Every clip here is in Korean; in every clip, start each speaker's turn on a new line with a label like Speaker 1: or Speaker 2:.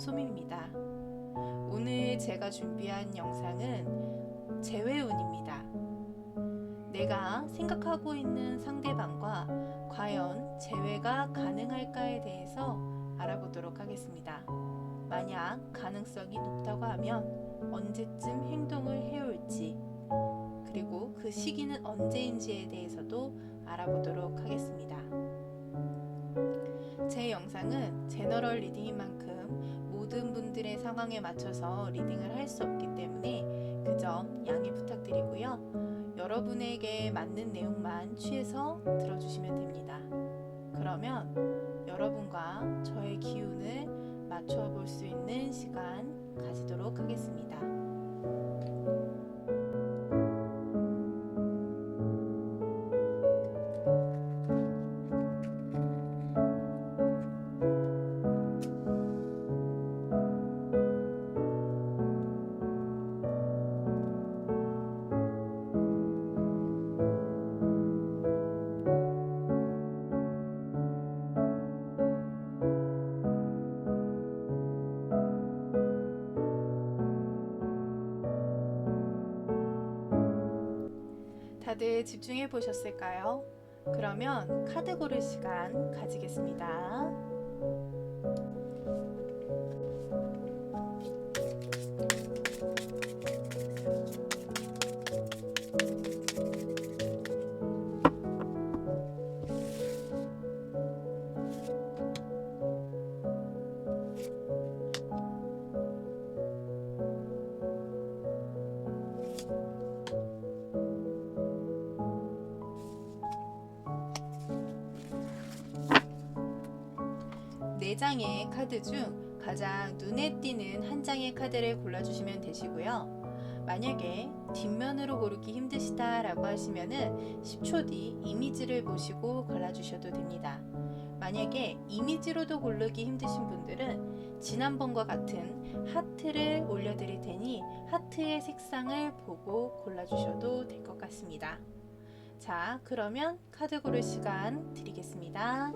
Speaker 1: 소미입니다. 오늘 제가 준비한 영상은 재회운입니다. 내가 생각하고 있는 상대방과 과연 재회가 가능할까에 대해서 알아보도록 하겠습니다. 만약 가능성이 높다고 하면 언제쯤 행동을 해올지, 그리고 그 시기는 언제인지에 대해서도 알아보도록 하겠습니다. 제 영상은 제너럴 리딩인 만큼 모든 분들의 상황에 맞춰서 리딩을 할 수 없기 때문에 그 점 양해 부탁드리고요. 여러분에게 맞는 내용만 취해서 들어주시면 됩니다. 그러면 여러분과 저의 기운을 맞춰 볼 수 있는 시간 가지도록 하겠습니다. 다들 집중해 보셨을까요? 그러면 카드 고를 시간 가지겠습니다. 네 장의 카드 중 가장 눈에 띄는 한 장의 카드를 골라주시면 되시고요. 만약에 뒷면으로 고르기 힘드시다 라고 하시면은 10초 뒤 이미지를 보시고 골라주셔도 됩니다. 만약에 이미지로도 고르기 힘드신 분들은 지난번과 같은 하트를 올려드릴 테니 하트의 색상을 보고 골라주셔도 될 것 같습니다. 자, 그러면 카드 고를 시간 드리겠습니다.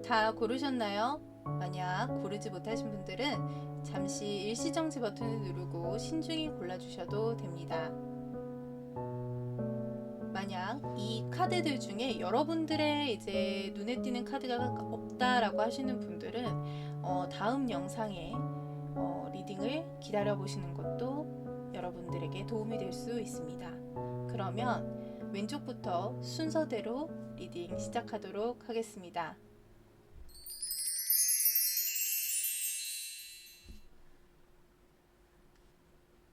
Speaker 1: 다 고르셨나요? 만약 고르지 못하신 분들은 잠시 일시정지 버튼을 누르고 신중히 골라주셔도 됩니다. 만약 이 카드들 중에 여러분들의 이제 눈에 띄는 카드가 없다라고 하시는 분들은 다음 영상에 리딩을 기다려 보시는 것도 여러분들에게 도움이 될 수 있습니다. 그러면 왼쪽부터 순서대로 리딩 시작하도록 하겠습니다.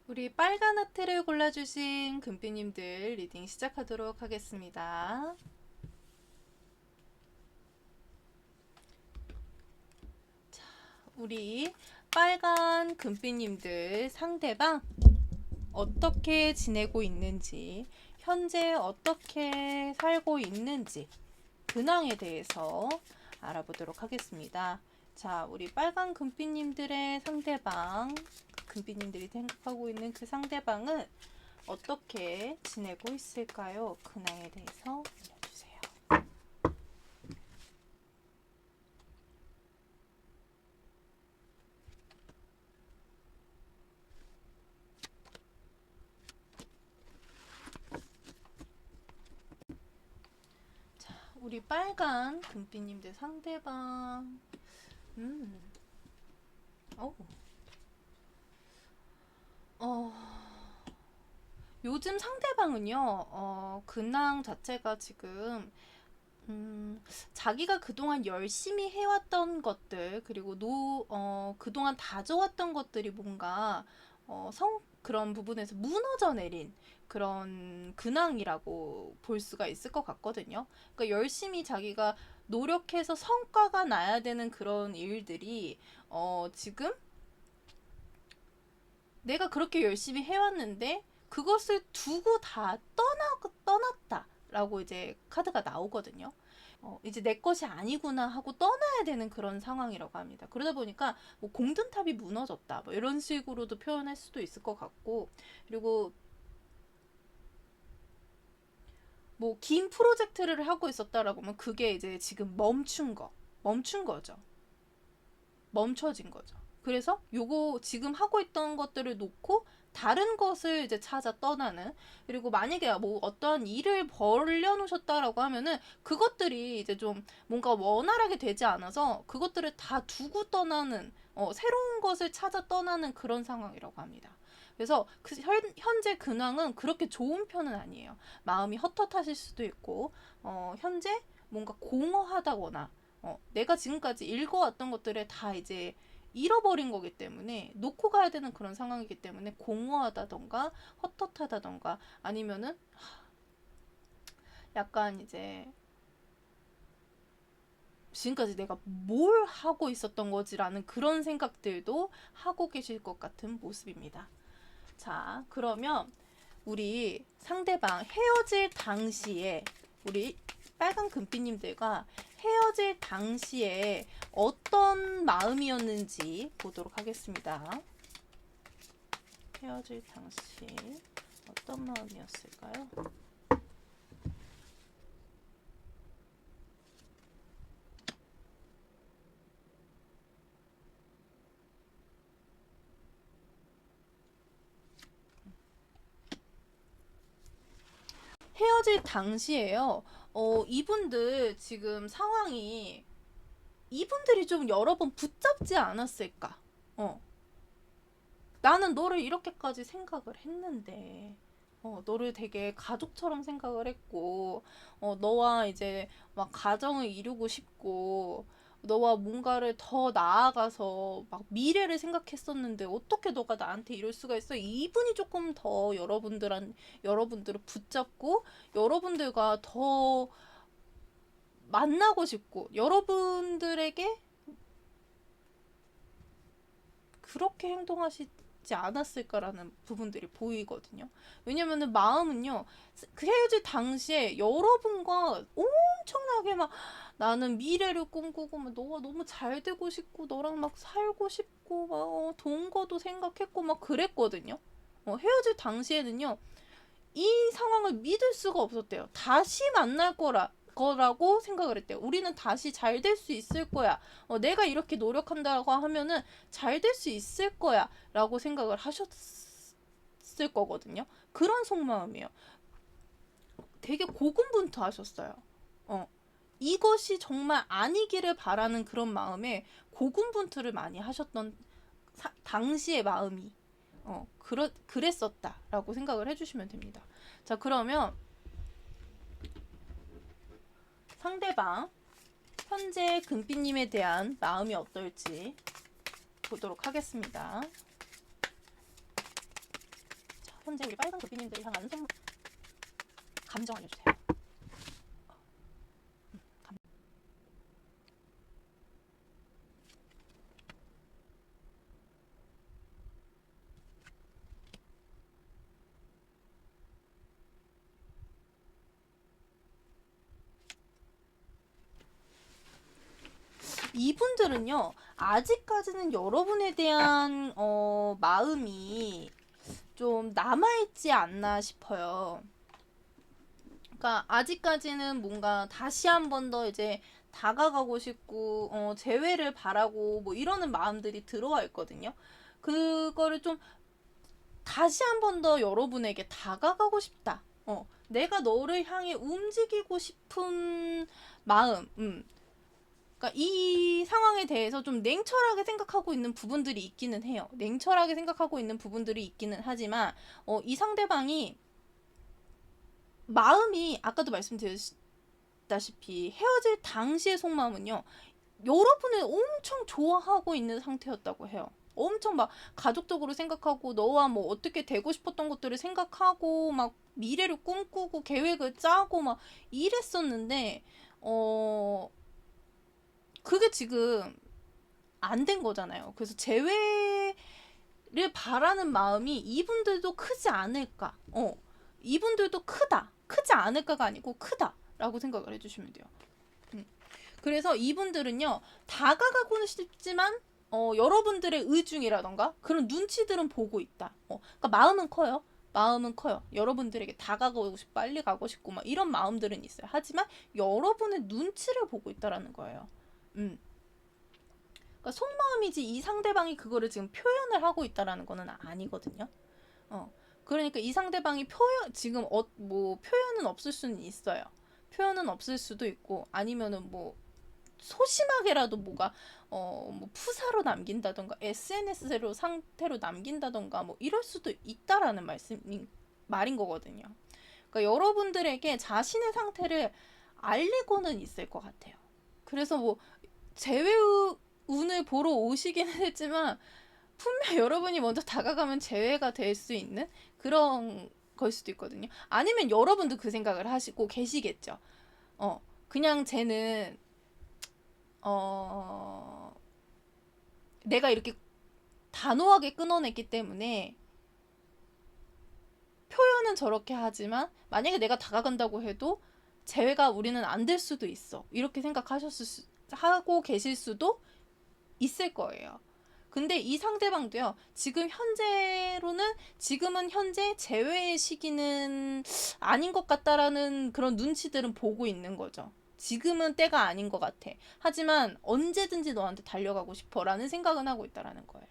Speaker 1: 우리 빨간 하트를 골라주신 금빛님들 리딩 시작하도록 하겠습니다. 자, 우리 빨간 금빛님들 상대방 어떻게 지내고 있는지, 현재 어떻게 살고 있는지 근황에 대해서 알아보도록 하겠습니다. 자, 우리 빨간 금빛님들의 상대방, 금빛님들이 생각하고 있는 그 상대방은 어떻게 지내고 있을까요? 근황에 대해서 알려주세요. 자, 우리 빨간 금빛님들 상대방, 요즘 상대방은요, 근황 자체가 지금, 자기가 그동안 열심히 해왔던 것들, 그리고 그동안 다져왔던 것들이 뭔가, 그런 부분에서 무너져 내린 그런 근황이라고 볼 수가 있을 것 같거든요. 그러니까 열심히 자기가 노력해서 성과가 나야 되는 그런 일들이, 지금 내가 그렇게 열심히 해왔는데 그것을 두고 다 떠났다라고 이제 카드가 나오거든요. 이제 내 것이 아니구나 하고 떠나야 되는 그런 상황이라고 합니다. 그러다 보니까 뭐 공든탑이 무너졌다 뭐 이런 식으로도 표현할 수도 있을 것 같고, 그리고 뭐 긴 프로젝트를 하고 있었다라고 하면 그게 이제 지금 멈춘 거죠. 멈춰진 거죠. 그래서 요거 지금 하고 있던 것들을 놓고 다른 것을 이제 찾아 떠나는, 그리고 만약에 뭐 어떠한 일을 벌려놓으셨다라고 하면은 그것들이 이제 좀 뭔가 원활하게 되지 않아서 그것들을 다 두고 떠나는, 새로운 것을 찾아 떠나는 그런 상황이라고 합니다. 그래서 현재 근황은 그렇게 좋은 편은 아니에요. 마음이 헛헛하실 수도 있고, 현재 뭔가 공허하다거나, 내가 지금까지 읽어왔던 것들을 다 이제 잃어버린 거기 때문에 놓고 가야 되는 그런 상황이기 때문에 공허하다던가 헛헛하다던가, 아니면은 약간 이제 지금까지 내가 뭘 하고 있었던 거지라는 그런 생각들도 하고 계실 것 같은 모습입니다. 자, 그러면 우리 상대방 헤어질 당시에 우리 빨간 금빛님들과 헤어질 당시에 어떤 마음이었는지 보도록 하겠습니다. 헤어질 당시 어떤 마음이었을까요? 헤어질 당시에요. 이분들 지금 상황이, 이분들이 좀 여러 번 붙잡지 않았을까? 나는 너를 이렇게까지 생각을 했는데, 너를 되게 가족처럼 생각을 했고, 너와 이제 막 가정을 이루고 싶고, 너와 뭔가를 더 나아가서 막 미래를 생각했었는데 어떻게 너가 나한테 이럴 수가 있어? 이분이 조금 더 여러분들을 붙잡고 여러분들과 더 만나고 싶고 여러분들에게 그렇게 행동하시지 않았을까라는 부분들이 보이거든요. 왜냐면은 마음은요, 그 헤어질 당시에 여러분과 엄청나게 막 나는 미래를 꿈꾸고 막 너와 너무 잘 되고 싶고 너랑 막 살고 싶고 막 동거도 생각했고 막 그랬거든요. 헤어질 당시에는요, 이 상황을 믿을 수가 없었대요. 다시 만날 거라고 생각을 했대요. 우리는 다시 잘 될 수 있을 거야. 내가 이렇게 노력한다고 하면은 잘 될 수 있을 거야. 라고 생각을 하셨을 거거든요. 그런 속마음이에요. 되게 고군분투하셨어요. 이것이 정말 아니기를 바라는 그런 마음에 고군분투를 많이 하셨던 당시의 마음이 그랬었다라고 생각을 해주시면 됩니다. 자, 그러면 상대방 현재 금빛님에 대한 마음이 어떨지 보도록 하겠습니다. 자, 현재 우리 빨간 금빛님들 향한 감정 알려주세요. 이분들은요, 아직까지는 여러분에 대한 마음이 좀 남아있지 않나 싶어요. 그러니까 아직까지는 뭔가 다시 한 번 더 이제 다가가고 싶고 재회를 바라고 뭐 이러는 마음들이 들어와 있거든요. 그거를 좀 다시 한 번 더 여러분에게 다가가고 싶다. 내가 너를 향해 움직이고 싶은 마음. 그러니까 이 상황에 대해서 좀 냉철하게 생각하고 있는 부분들이 있기는 해요. 냉철하게 생각하고 있는 부분들이 있기는 하지만 이 상대방이 마음이 아까도 말씀드렸다시피 헤어질 당시의 속마음은요, 여러분을 엄청 좋아하고 있는 상태였다고 해요. 엄청 막 가족적으로 생각하고 너와 뭐 어떻게 되고 싶었던 것들을 생각하고 막 미래를 꿈꾸고 계획을 짜고 막 이랬었는데 그게 지금 안 된 거잖아요. 그래서 바라는 마음이 이분들도 크지 않을까. 이분들도 크지 않을까가 아니고 크다라고 생각을 해주시면 돼요. 그래서 이분들은요, 다가가고는 싶지만 여러분들의 의중이라던가 그런 눈치들은 보고 있다. 그러니까 마음은 커요. 마음은 커요. 여러분들에게 다가가고 싶고 빨리 가고 싶고 막 이런 마음들은 있어요. 하지만 여러분의 눈치를 보고 있다라는 거예요. 그러니까 속마음이지 이 상대방이 그거를 지금 표현을 하고 있다라는 거는 아니거든요. 그러니까 이 상대방이 지금 뭐 표현은 없을 수는 있어요. 표현은 없을 수도 있고 아니면은 뭐 소심하게라도 뭐가 뭐 푸사로 남긴다던가 SNS로 상태로 남긴다던가 뭐 이럴 수도 있다라는 말인 거거든요. 그러니까 여러분들에게 자신의 상태를 알리고는 있을 것 같아요. 그래서 뭐 재회운을 보러 오시긴 했지만 분명 여러분이 먼저 다가가면 재회가 될 수 있는 그런 걸 수도 있거든요. 아니면 여러분도 그 생각을 하시고 계시겠죠. 그냥 쟤는 내가 이렇게 단호하게 끊어냈기 때문에 표현은 저렇게 하지만 만약에 내가 다가간다고 해도 재회가 우리는 안 될 수도 있어. 이렇게 하고 계실 수도 있을 거예요. 근데 이 상대방도요, 지금은 현재 재회의 시기는 아닌 것 같다라는 그런 눈치들은 보고 있는 거죠. 지금은 때가 아닌 것 같아. 하지만 언제든지 너한테 달려가고 싶어 라는 생각은 하고 있다라는 거예요.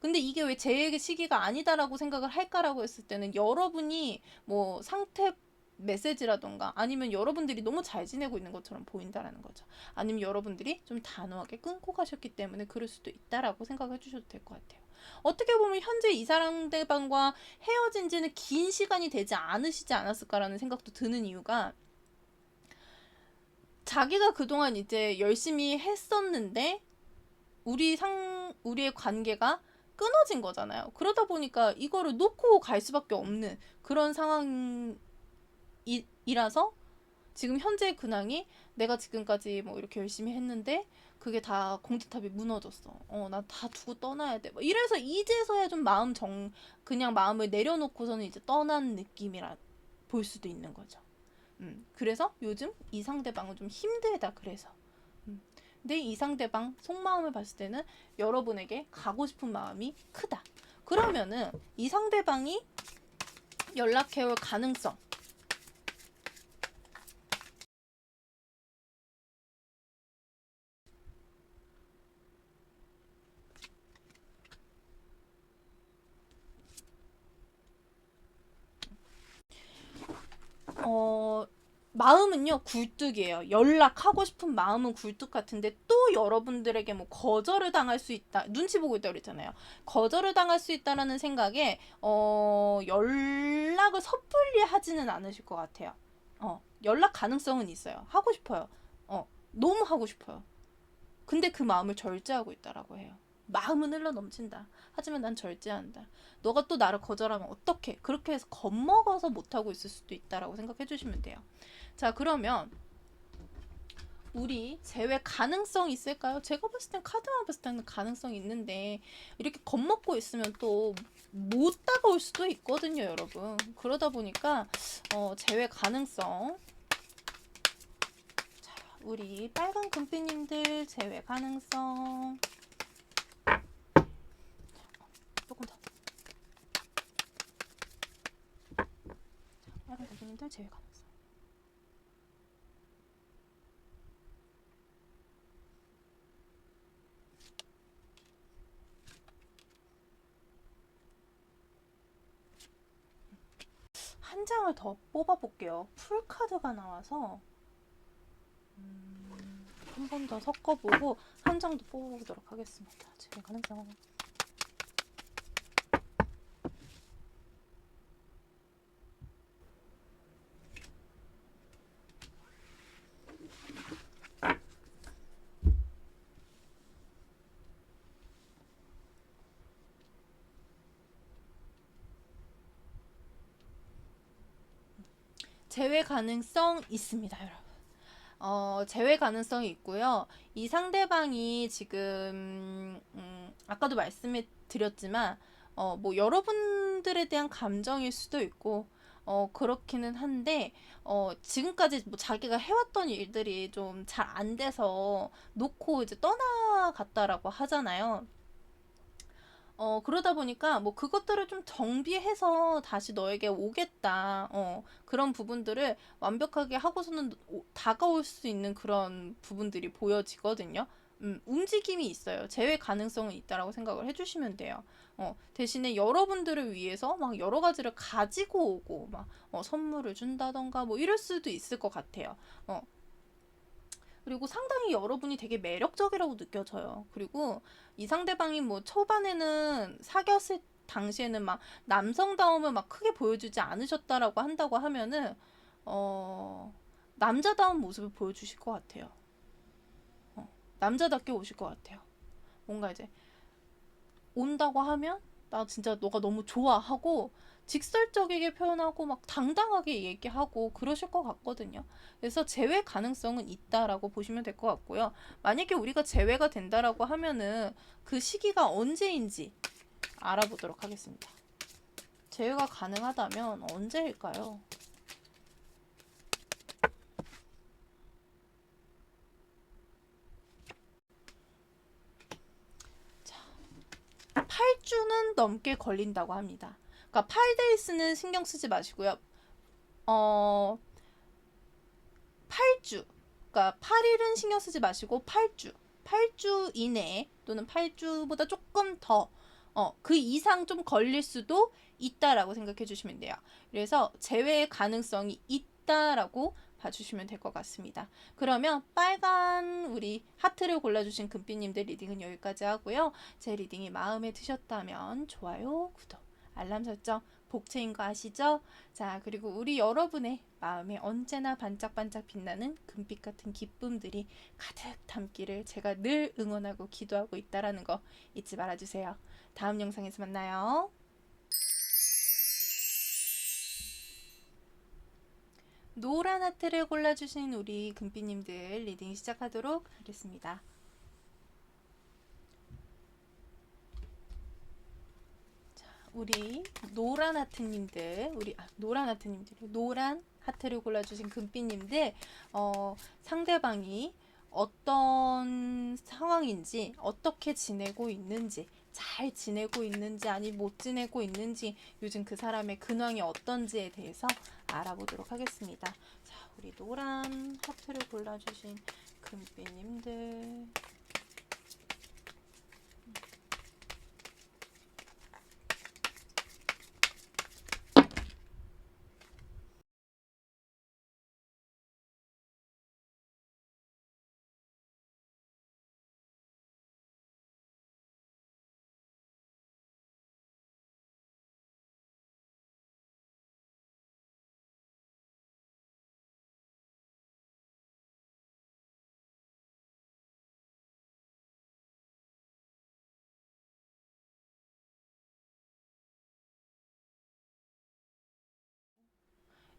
Speaker 1: 근데 이게 왜 재회의 시기가 아니다라고 생각을 할까라고 했을 때는 여러분이 뭐 상태 메시지라던가 아니면 여러분들이 너무 잘 지내고 있는 것처럼 보인다라는 거죠. 아니면 여러분들이 좀 단호하게 끊고 가셨기 때문에 그럴 수도 있다라고 생각해 주셔도 될 것 같아요. 어떻게 보면 현재 이 상대방과 헤어진 지는 긴 시간이 되지 않으시지 않았을까라는 생각도 드는 이유가 자기가 그동안 이제 열심히 했었는데 우리의 관계가 끊어진 거잖아요. 그러다 보니까 이거를 놓고 갈 수밖에 없는 그런 상황이라서 지금 현재 근황이 내가 지금까지 뭐 이렇게 열심히 했는데 그게 다 공지탑이 무너졌어. 나 다 두고 떠나야 돼. 뭐 이래서 이제서야 좀 그냥 마음을 내려놓고서는 이제 떠난 느낌이라 볼 수도 있는 거죠. 그래서 요즘 이 상대방은 좀 힘들다. 그래서. 근데 이 상대방 속마음을 봤을 때는 여러분에게 가고 싶은 마음이 크다. 그러면은 이 상대방이 연락해올 가능성. 마음은요 굴뚝이에요. 연락하고 싶은 마음은 굴뚝 같은데 또 여러분들에게 뭐 거절을 당할 수 있다. 눈치 보고 있다 그랬잖아요. 거절을 당할 수 있다라는 생각에 연락을 섣불리 하지는 않으실 것 같아요. 연락 가능성은 있어요. 하고 싶어요. 너무 하고 싶어요. 근데 그 마음을 절제하고 있다라고 해요. 마음은 흘러 넘친다. 하지만 난 절제한다. 너가 또 나를 거절하면 어떡해? 그렇게 해서 겁먹어서 못하고 있을 수도 있다라고 생각해 주시면 돼요. 자, 그러면 우리 재회 가능성 있을까요? 제가 봤을 땐 카드만 봤을 때는 가능성이 있는데 이렇게 겁먹고 있으면 또 못 다가올 수도 있거든요, 여러분. 그러다 보니까 재회 가능성. 자, 우리 빨간 금빛님들 재회 가능성. 조금 더. 빨간 금빛님들 재회 가능성. 한 장을 더 뽑아볼게요. 풀카드가 나와서 한 번 더 섞어보고 한 장 더 뽑아보도록 하겠습니다. 제 가능성. 재회 가능성 있습니다, 여러분. 제외 가능성이 있고요. 이 상대방이 지금 아까도 말씀해 드렸지만 뭐 여러분들에 대한 감정일 수도 있고 그렇기는 한데 지금까지 뭐 자기가 해왔던 일들이 좀 잘 안 돼서 놓고 이제 떠나갔다라고 하잖아요. 그러다 보니까 뭐 그것들을 좀 정비해서 다시 너에게 오겠다. 그런 부분들을 완벽하게 하고서는 다가올 수 있는 그런 부분들이 보여지거든요. 움직임이 있어요. 재회 가능성은 있다라고 생각을 해주시면 돼요. 대신에 여러분들을 위해서 막 여러 가지를 가지고 오고 막 선물을 준다던가 뭐 이럴 수도 있을 것 같아요. 그리고 상당히 여러분이 되게 매력적이라고 느껴져요. 그리고 이 상대방이 뭐 초반에는 사귀었을 당시에는 막 남성다움을 막 크게 보여주지 않으셨다라고 한다고 하면은 남자다운 모습을 보여주실 것 같아요. 남자답게 오실 것 같아요. 뭔가 이제 온다고 하면 나 진짜 너가 너무 좋아하고 직설적이게 표현하고 막 당당하게 얘기하고 그러실 것 같거든요. 그래서 재회 가능성은 있다라고 보시면 될 것 같고요. 만약에 우리가 재회가 된다라고 하면은 그 시기가 언제인지 알아보도록 하겠습니다. 재회가 가능하다면 언제일까요? 자, 8주는 넘게 걸린다고 합니다. 그러니까 8days는 신경 쓰지 마시고요. 8주. 그러니까 8일은 신경 쓰지 마시고 8주 이내에 또는 8주보다 조금 더 그 이상 좀 걸릴 수도 있다라고 생각해 주시면 돼요. 그래서 재회의 가능성이 있다라고 봐주시면 될 것 같습니다. 그러면 빨간 우리 하트를 골라주신 금빛님들 리딩은 여기까지 하고요. 제 리딩이 마음에 드셨다면 좋아요, 구독, 알람 설정 복채인 거 아시죠? 자, 그리고 우리 여러분의 마음에 언제나 반짝반짝 빛나는 금빛 같은 기쁨들이 가득 담기를 제가 늘 응원하고 기도하고 있다라는 거 잊지 말아주세요. 다음 영상에서 만나요. 노란 하트를 골라주신 우리 금빛님들 리딩 시작하도록 하겠습니다. 우리 노란 하트님들, 노란 하트를 골라주신 금빛님들, 상대방이 어떤 상황인지, 어떻게 지내고 있는지, 잘 지내고 있는지, 아니 못 지내고 있는지, 요즘 그 사람의 근황이 어떤지에 대해서 알아보도록 하겠습니다. 자, 우리 노란 하트를 골라주신 금빛님들.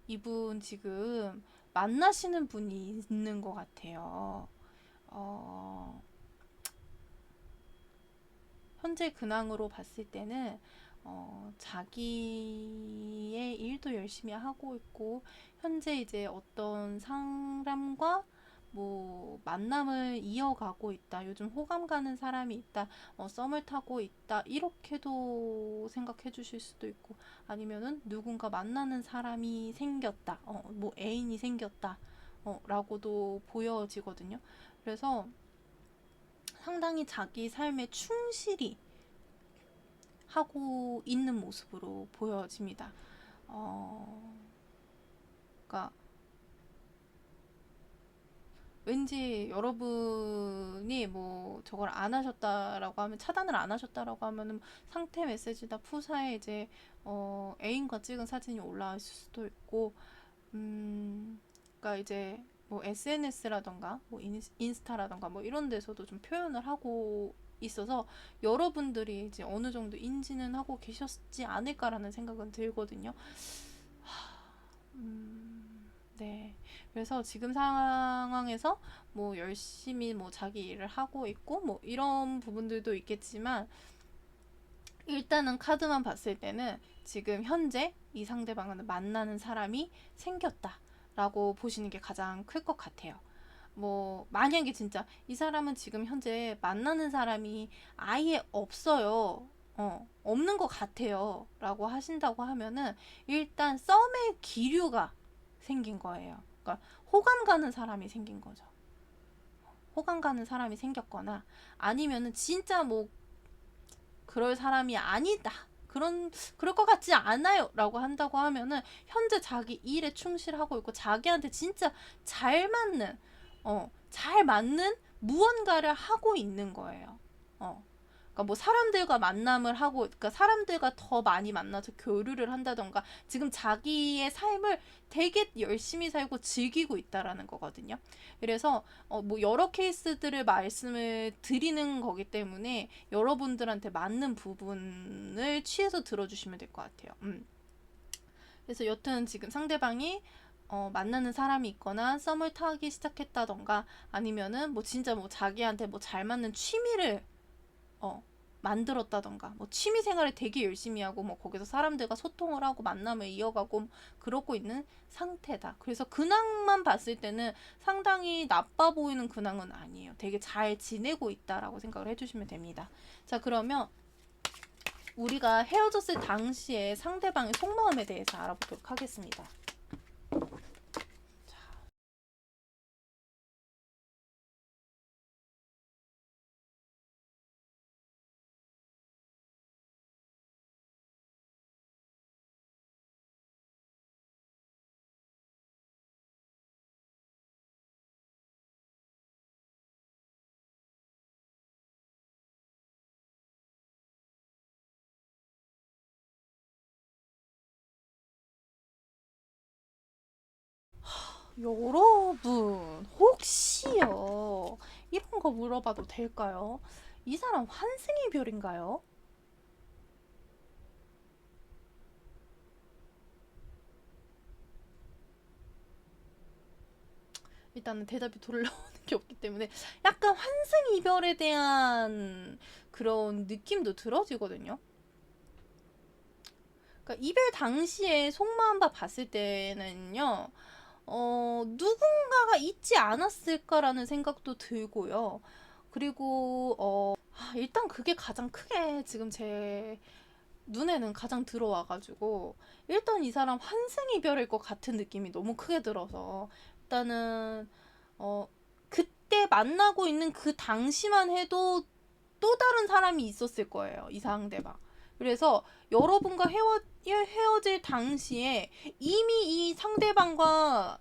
Speaker 1: 이분 지금 만나시는 분이 있는 것 같아요. 어, 현재 근황으로 봤을 때는 자기의 일도 열심히 하고 있고 현재 이제 어떤 사람과 뭐 만남을 이어가고 있다. 요즘 호감 가는 사람이 있다. 썸을 타고 있다. 이렇게도 생각해 주실 수도 있고 아니면은 누군가 만나는 사람이 생겼다. 뭐 애인이 생겼다. 라고도 보여지거든요. 그래서 상당히 자기 삶에 충실히 하고 있는 모습으로 보여집니다. 그러니까 왠지 여러분이 뭐 저걸 안 하셨다라고 하면 차단을 안 하셨다라고 하면은 상태 메시지나 푸사에 이제 애인과 찍은 사진이 올라왔을 수도 있고 그러니까 이제 뭐 SNS라던가 뭐 인스타라던가 뭐 이런 데서도 좀 표현을 하고 있어서 여러분들이 이제 어느 정도 인지는 하고 계셨지 않을까라는 생각은 들거든요. 네. 그래서 지금 상황에서 뭐 열심히 뭐 자기 일을 하고 있고 뭐 이런 부분들도 있겠지만, 일단은 카드만 봤을 때는 지금 현재 이 상대방을 만나는 사람이 생겼다라고 보시는 게 가장 클 것 같아요. 뭐 만약에 진짜 이 사람은 지금 현재 만나는 사람이 아예 없어요. 없는 것 같아요. 라고 하신다고 하면은 일단 썸의 기류가 생긴 거예요. 그러니까 호감 가는 사람이 생긴 거죠. 호감 가는 사람이 생겼거나, 아니면은 진짜 뭐 그럴 사람이 아니다, 그럴 것 같지 않아요 라고 한다고 하면은 현재 자기 일에 충실하고 있고 자기한테 진짜 잘 맞는, 잘 맞는 무언가를 하고 있는 거예요. 그러니까 뭐 사람들과 만남을 하고, 그러니까 사람들과 더 많이 만나서 교류를 한다던가, 지금 자기의 삶을 되게 열심히 살고 즐기고 있다라는 거거든요. 그래서 뭐 여러 케이스들을 말씀을 드리는 거기 때문에 여러분들한테 맞는 부분을 취해서 들어주시면 될 것 같아요. 그래서 여튼 지금 상대방이 만나는 사람이 있거나 썸을 타기 시작했다던가, 아니면은 뭐 진짜 뭐 자기한테 뭐 잘 맞는 취미를 만들었다던가, 뭐 취미 생활을 되게 열심히 하고 뭐 거기서 사람들과 소통을 하고 만남을 이어가고 그러고 있는 상태다. 그래서 근황만 봤을 때는 상당히 나빠 보이는 근황은 아니에요. 되게 잘 지내고 있다라고 생각을 해주시면 됩니다. 자, 그러면 우리가 헤어졌을 당시에 상대방의 속마음에 대해서 알아보도록 하겠습니다. 여러분, 혹시요, 이런 거 물어봐도 될까요? 이 사람 환승이별인가요? 일단은 대답이 돌아오는 게 없기 때문에 약간 환승 이별에 대한 그런 느낌도 들어지거든요. 그러니까 이별 당시에 속마음 바 봤을 때는요, 누군가가 있지 않았을까라는 생각도 들고요. 그리고 일단 그게 가장 크게 지금 제 눈에는 가장 들어와가지고, 일단 이 사람 환승 이별일 것 같은 느낌이 너무 크게 들어서, 일단은 그때 만나고 있는 그 당시만 해도 또 다른 사람이 있었을 거예요, 이 상대방. 그래서 여러분과 헤어질 당시에 이미 이 상대방과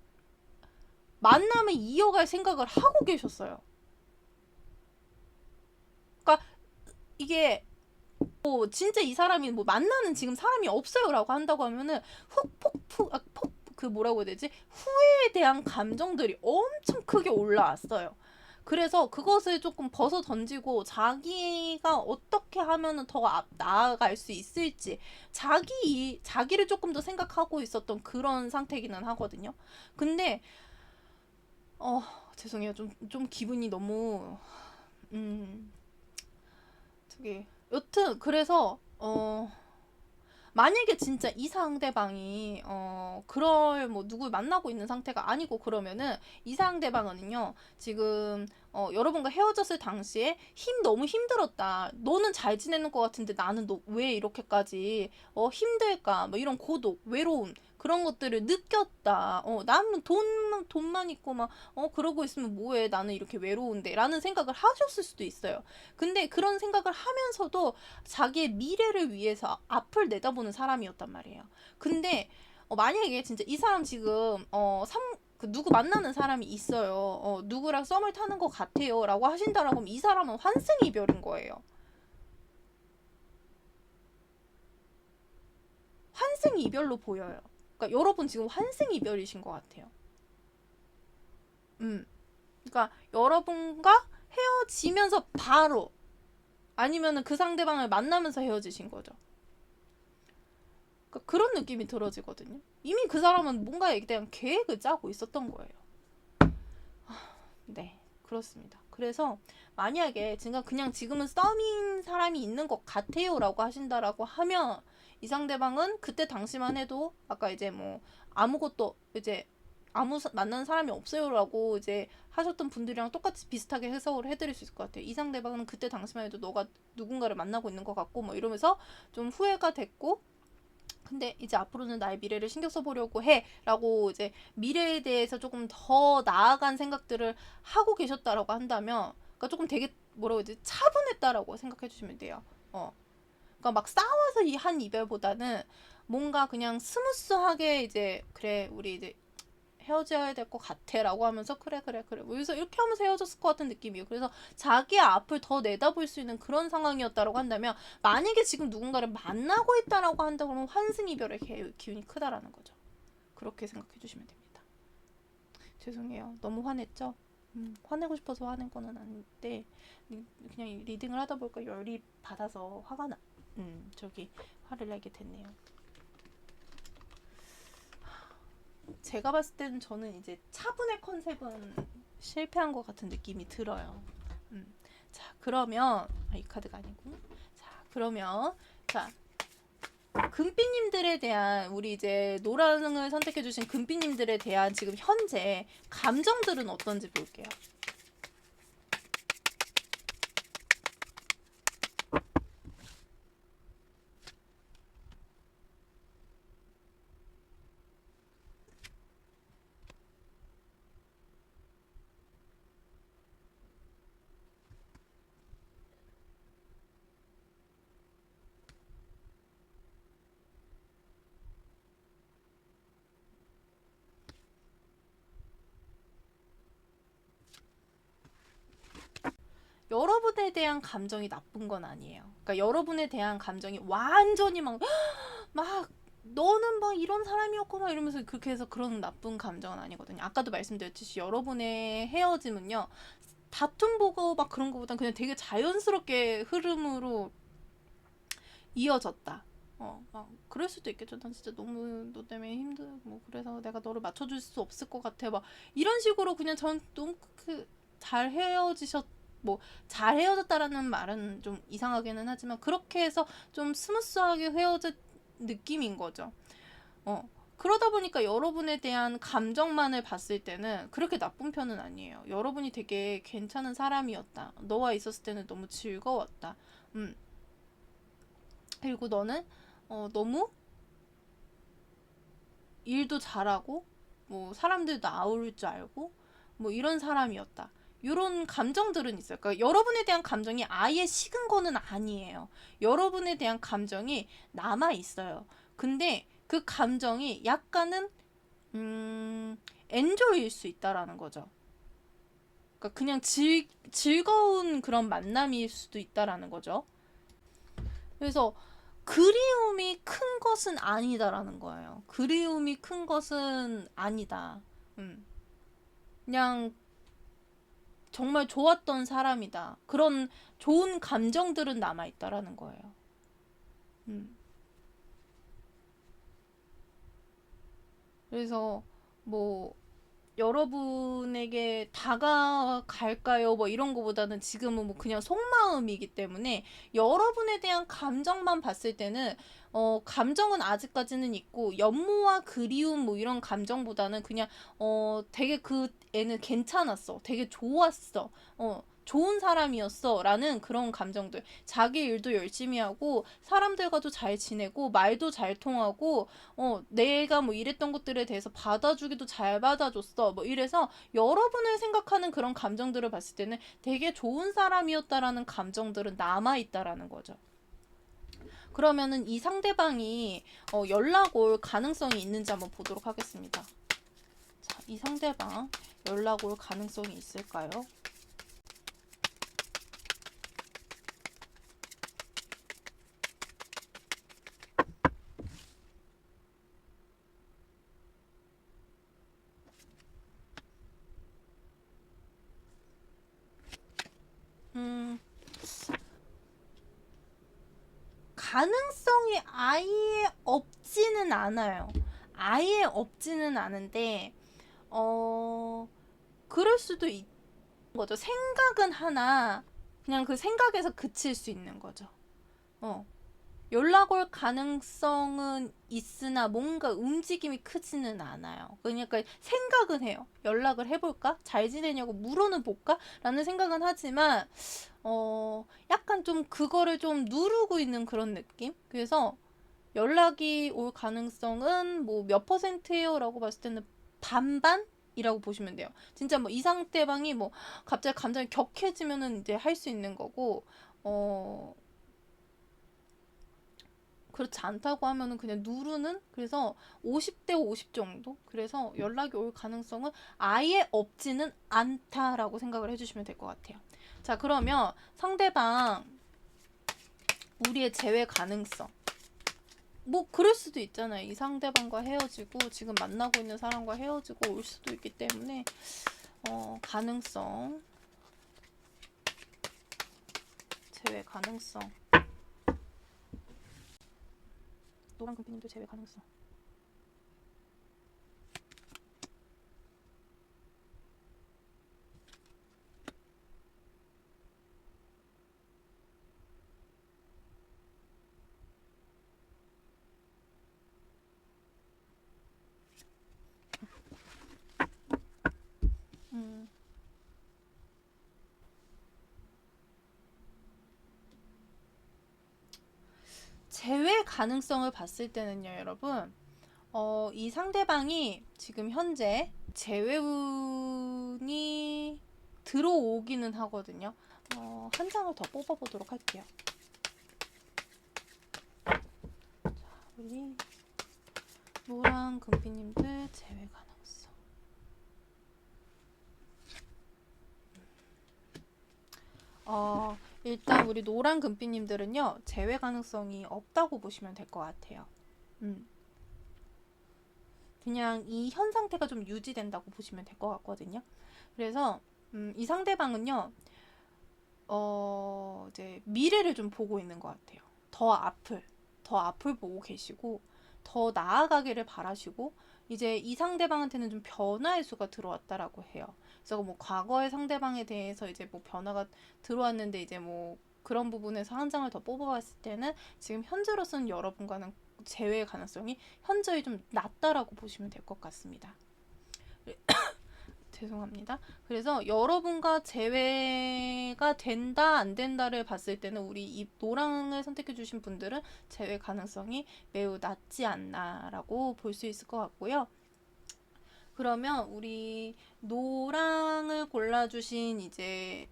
Speaker 1: 만남을 이어갈 생각을 하고 계셨어요. 그러니까 이게 뭐 진짜 이 사람이 뭐 만나는 지금 사람이 없어요라고 한다고 하면은 그 뭐라고 해야 되지? 후회에 대한 감정들이 엄청 크게 올라왔어요. 그래서 그것을 조금 벗어 던지고, 자기가 어떻게 하면은 더 나아갈 수 있을지 자기를 조금 더 생각하고 있었던 그런 상태기는 하거든요. 근데 어 죄송해요. 좀 기분이 너무 음 저기 여튼 그래서 만약에 진짜 이 상대방이 그럴 뭐 누굴 만나고 있는 상태가 아니고 그러면은, 이 상대방은요 지금 여러분과 헤어졌을 당시에 너무 힘들었다, 너는 잘 지내는 것 같은데 나는 너 왜 이렇게까지 힘들까, 뭐 이런 고독, 외로움, 그런 것들을 느꼈다. 나는 돈만 있고 막 그러고 있으면 뭐해, 나는 이렇게 외로운데 라는 생각을 하셨을 수도 있어요. 근데 그런 생각을 하면서도 자기의 미래를 위해서 앞을 내다보는 사람이었단 말이에요. 근데 만약에 진짜 이 사람 지금 그 누구 만나는 사람이 있어요. 누구랑 썸을 타는 것 같아요. 라고 하신다라고 하면 이 사람은 환승 이별인 거예요. 환승 이별로 보여요. 그러니까 여러분 지금 환승 이별이신 것 같아요. 그러니까 여러분과 헤어지면서 바로, 아니면은 그 상대방을 만나면서 헤어지신 거죠. 그러니까 그런 느낌이 들어지거든요. 이미 그 사람은 뭔가에 대한 계획을 짜고 있었던 거예요. 네, 그렇습니다. 그래서 만약에 제가 그냥 지금은 썸인 사람이 있는 것 같아요 라고 하신다라고 하면 이 상대방은 그때 당시만 해도 아까 이제 뭐 아무것도 이제 만나는 사람이 없어요 라고 이제 하셨던 분들이랑 똑같이 비슷하게 해석을 해드릴 수 있을 것 같아요. 이 상대방은 그때 당시만 해도 너가 누군가를 만나고 있는 것 같고 뭐 이러면서 좀 후회가 됐고, 근데 이제 앞으로는 나의 미래를 신경 써보려고 해 라고 이제 미래에 대해서 조금 더 나아간 생각들을 하고 계셨다라고 한다면, 그러니까 조금 되게 뭐라고 해야 되지, 차분했다라고 생각해 주시면 돼요. 그러니까 막 싸워서 한 이별보다는 뭔가 그냥 스무스하게 이제 그래 우리 이제 헤어져야 될 것 같아 라고 하면서 그래 그래서 이렇게 하면서 헤어졌을 것 같은 느낌이에요. 그래서 자기의 앞을 더 내다볼 수 있는 그런 상황이었다라고 한다면, 만약에 지금 누군가를 만나고 있다라고 한다 그러면 환승이별의 기운이 크다라는 거죠. 그렇게 생각해 주시면 됩니다. 죄송해요, 너무 화냈죠? 화내고 싶어서 화낸 거는 아닌데 그냥 리딩을 하다 보니까 열이 받아서 화가 화를 내게 됐네요. 제가 봤을 때는 저는 이제 차분의 컨셉은 실패한 것 같은 느낌이 들어요. 자, 그러면 이 카드가 아니고, 자, 그러면 자, 금빛님들에 대한, 우리 이제 노랑을 선택해주신 금빛님들에 대한 지금 현재 감정들은 어떤지 볼게요. 여러분에 대한 감정이 나쁜 건 아니에요. 그러니까 여러분에 대한 감정이 완전히 막 너는 막 이런 사람이었고 막 이러면서 그렇게 해서 그런 나쁜 감정은 아니거든요. 아까도 말씀드렸듯이 여러분의 헤어짐은요, 다툼 보고 막 그런 거보단 그냥 되게 자연스럽게 흐름으로 이어졌다. 막 그럴 수도 있겠죠. 난 진짜 너무 너 때문에 뭐 그래서 내가 너를 맞춰줄 수 없을 것 같아. 막 이런 식으로 그냥 전 너무 잘 잘 헤어졌다라는 말은 좀 이상하기는 하지만 그렇게 해서 좀 스무스하게 헤어진 느낌인 거죠. 그러다 보니까 여러분에 대한 감정만을 봤을 때는 그렇게 나쁜 편은 아니에요. 여러분이 되게 괜찮은 사람이었다. 너와 있었을 때는 너무 즐거웠다. 그리고 너는 너무 일도 잘하고 뭐 사람들도 아우를 줄 알고 뭐 이런 사람이었다. 이런 감정들은 있어요. 그러니까 여러분에 대한 감정이 아예 식은 거는 아니에요. 여러분에 대한 감정이 남아 있어요. 근데 그 감정이 약간은 엔조이일 수 있다라는 거죠. 그러니까 그냥 즐거운 그런 만남일 수도 있다라는 거죠. 그래서 그리움이 큰 것은 아니다라는 거예요. 그리움이 큰 것은 아니다. 그냥 정말 좋았던 사람이다. 그런 좋은 감정들은 남아있다라는 거예요. 그래서 뭐 여러분에게 다가갈까요? 뭐 이런 거보다는 지금은 뭐 그냥 속마음이기 때문에 여러분에 대한 감정만 봤을 때는 감정은 아직까지는 있고 연모와 그리움 뭐 이런 감정보다는 그냥 되게 그 애는 괜찮았어. 되게 좋았어. 좋은 사람이었어 라는 그런 감정들, 자기 일도 열심히 하고 사람들과도 잘 지내고 말도 잘 통하고 내가 뭐 이랬던 것들에 대해서 받아주기도 잘 받아줬어 뭐 이래서 여러분을 생각하는 그런 감정들을 봤을 때는 되게 좋은 사람이었다라는 감정들은 남아있다라는 거죠. 그러면은 이 상대방이 연락 올 가능성이 있는지 한번 보도록 하겠습니다. 자, 이 상대방 연락 올 가능성이 있을까요? 가능성이 아예 없지는 않아요. 아예 없지는 않은데 그럴 수도 거죠. 생각은 하나 그냥 그 생각에서 그칠 수 있는 거죠. 연락 올 가능성은 있으나 뭔가 움직임이 크지는 않아요. 그러니까 생각은 해요. 연락을 해볼까? 잘 지내냐고 물어는 볼까? 라는 생각은 하지만 약간 좀 그거를 좀 누르고 있는 그런 느낌? 그래서 연락이 올 가능성은 뭐 몇 퍼센트예요? 라고 봤을 때는 반반? 이라고 보시면 돼요. 진짜 뭐 이 상대방이 뭐 갑자기 감정이 격해지면은 이제 할 수 있는 거고, 그렇지 않다고 하면은 그냥 누르는, 그래서 50대 50 정도. 그래서 연락이 올 가능성은 아예 없지는 않다라고 생각을 해주시면 될 것 같아요. 자, 그러면 상대방 우리의 재회 가능성, 뭐 그럴 수도 있잖아요. 이 상대방과 헤어지고 지금 만나고 있는 사람과 헤어지고 올 수도 있기 때문에 가능성, 재회 가능성, 노란 금피님도 재회 가능성. 음. 재회 가능성을 봤을 때는요, 여러분, 이 상대방이 지금 현재 재회운이 들어오기는 하거든요. 한 장을 더 뽑아보도록 할게요. 자, 우리 노랑 금피님들 재회 가능성. 일단 우리 노란 금피님들은요, 재회 가능성이 없다고 보시면 될 것 같아요. 그냥 이 현 상태가 좀 유지된다고 보시면 될 것 같거든요. 그래서 이 상대방은요, 이제 미래를 좀 보고 있는 것 같아요. 더 앞을 보고 계시고, 더 나아가기를 바라시고, 이제 이 상대방한테는 좀 변화의 수가 들어왔다라고 해요. 그래서 뭐 과거의 상대방에 대해서 이제 뭐 변화가 들어왔는데 이제 뭐 그런 부분에서 한 장을 더 뽑아봤을 때는 지금 현재로서는 여러분과는 재회의 가능성이 현저히 좀 낮다라고 보시면 될 것 같습니다. 죄송합니다. 그래서 여러분과 재회가 된다 안 된다를 봤을 때는 우리 이 노랑을 선택해 주신 분들은 재회 가능성이 매우 낮지 않나라고 볼 수 있을 것 같고요. 그러면 우리 노랑을 골라주신 이제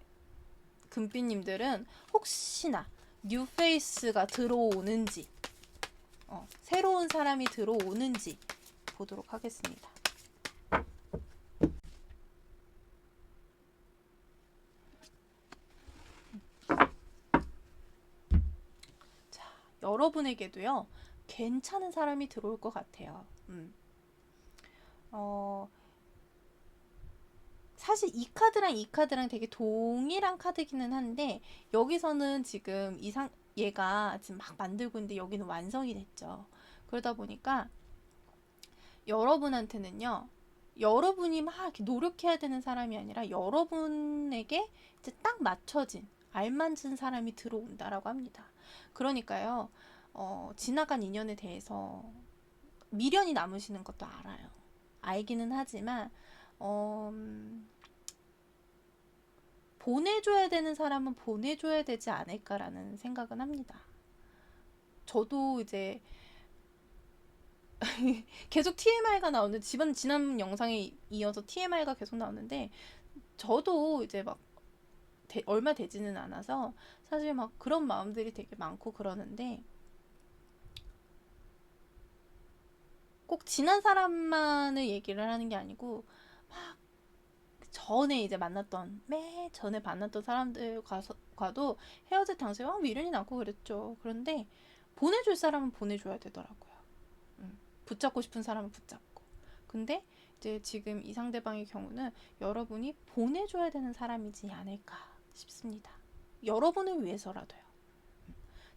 Speaker 1: 금빛님들은 혹시나 뉴페이스가 들어오는지, 새로운 사람이 들어오는지 보도록 하겠습니다. 여러분에게도요, 괜찮은 사람이 들어올 것 같아요. 사실 이 카드랑 이 카드랑 되게 동일한 카드기는 한데, 여기서는 지금 얘가 지금 막 만들고 있는데 여기는 완성이 됐죠. 그러다 보니까 여러분한테는요, 여러분이 막 이렇게 노력해야 되는 사람이 아니라 여러분에게 이제 딱 맞춰진 알맞은 사람이 들어온다라고 합니다. 그러니까요, 지나간 인연에 대해서 미련이 남으시는 것도 알아요. 알기는 하지만 보내줘야 되는 사람은 보내줘야 되지 않을까라는 생각은 합니다. 저도 이제 계속 TMI가 나오는데, 지난 영상에 이어서 TMI가 계속 나오는데, 저도 이제 막 얼마 되지는 않아서 사실 막 그런 마음들이 되게 많고 그러는데, 꼭 지난 사람만을 얘기를 하는 게 아니고 막 전에 이제 만났던 전에 만났던 사람들과도 헤어질 당시에 미련이 남고 그랬죠. 그런데 보내줄 사람은 보내줘야 되더라고요. 붙잡고 싶은 사람은 붙잡고. 근데 이제 지금 이 상대방의 경우는 여러분이 보내줘야 되는 사람이지 않을까 싶습니다. 여러분을 위해서라도요.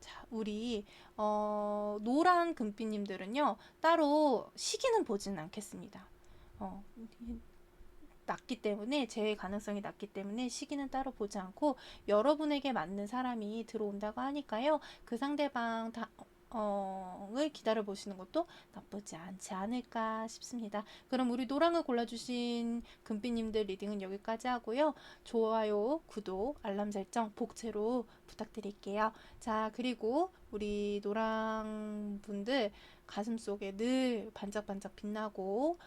Speaker 1: 자, 우리 노란 금빛님들은요, 따로 시기는 보지는 않겠습니다. 낮기 때문에 재해 가능성이 낮기 때문에 시기는 따로 보지 않고 여러분에게 맞는 사람이 들어온다고 하니까요. 그 상대방 을 기다려 보시는 것도 나쁘지 않지 않을까 싶습니다. 그럼 우리 노랑을 골라주신 금빛님들 리딩은 여기까지 하고요. 좋아요, 구독, 알람 설정, 복채로 부탁드릴게요. 자, 그리고 우리 노랑 분들 가슴 속에 늘 반짝반짝 빛나고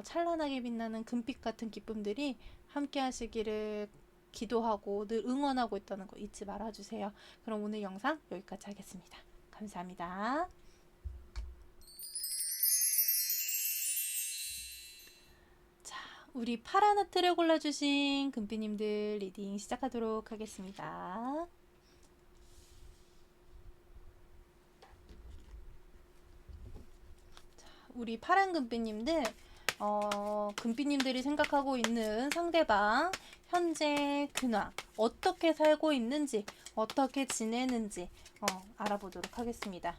Speaker 1: 찬란하게 빛나는 금빛 같은 기쁨들이 함께 하시기를 기도하고 늘 응원하고 있다는 거 잊지 말아주세요. 그럼 오늘 영상 여기까지 하겠습니다. 감사합니다. 자, 우리 파란 하트를 골라주신 금빛님들 리딩 시작하도록 하겠습니다. 자, 우리 파란 금빛님들, 금빛님들이 생각하고 있는 상대방 현재 근황, 어떻게 살고 있는지, 어떻게 지내는지 알아보도록 하겠습니다.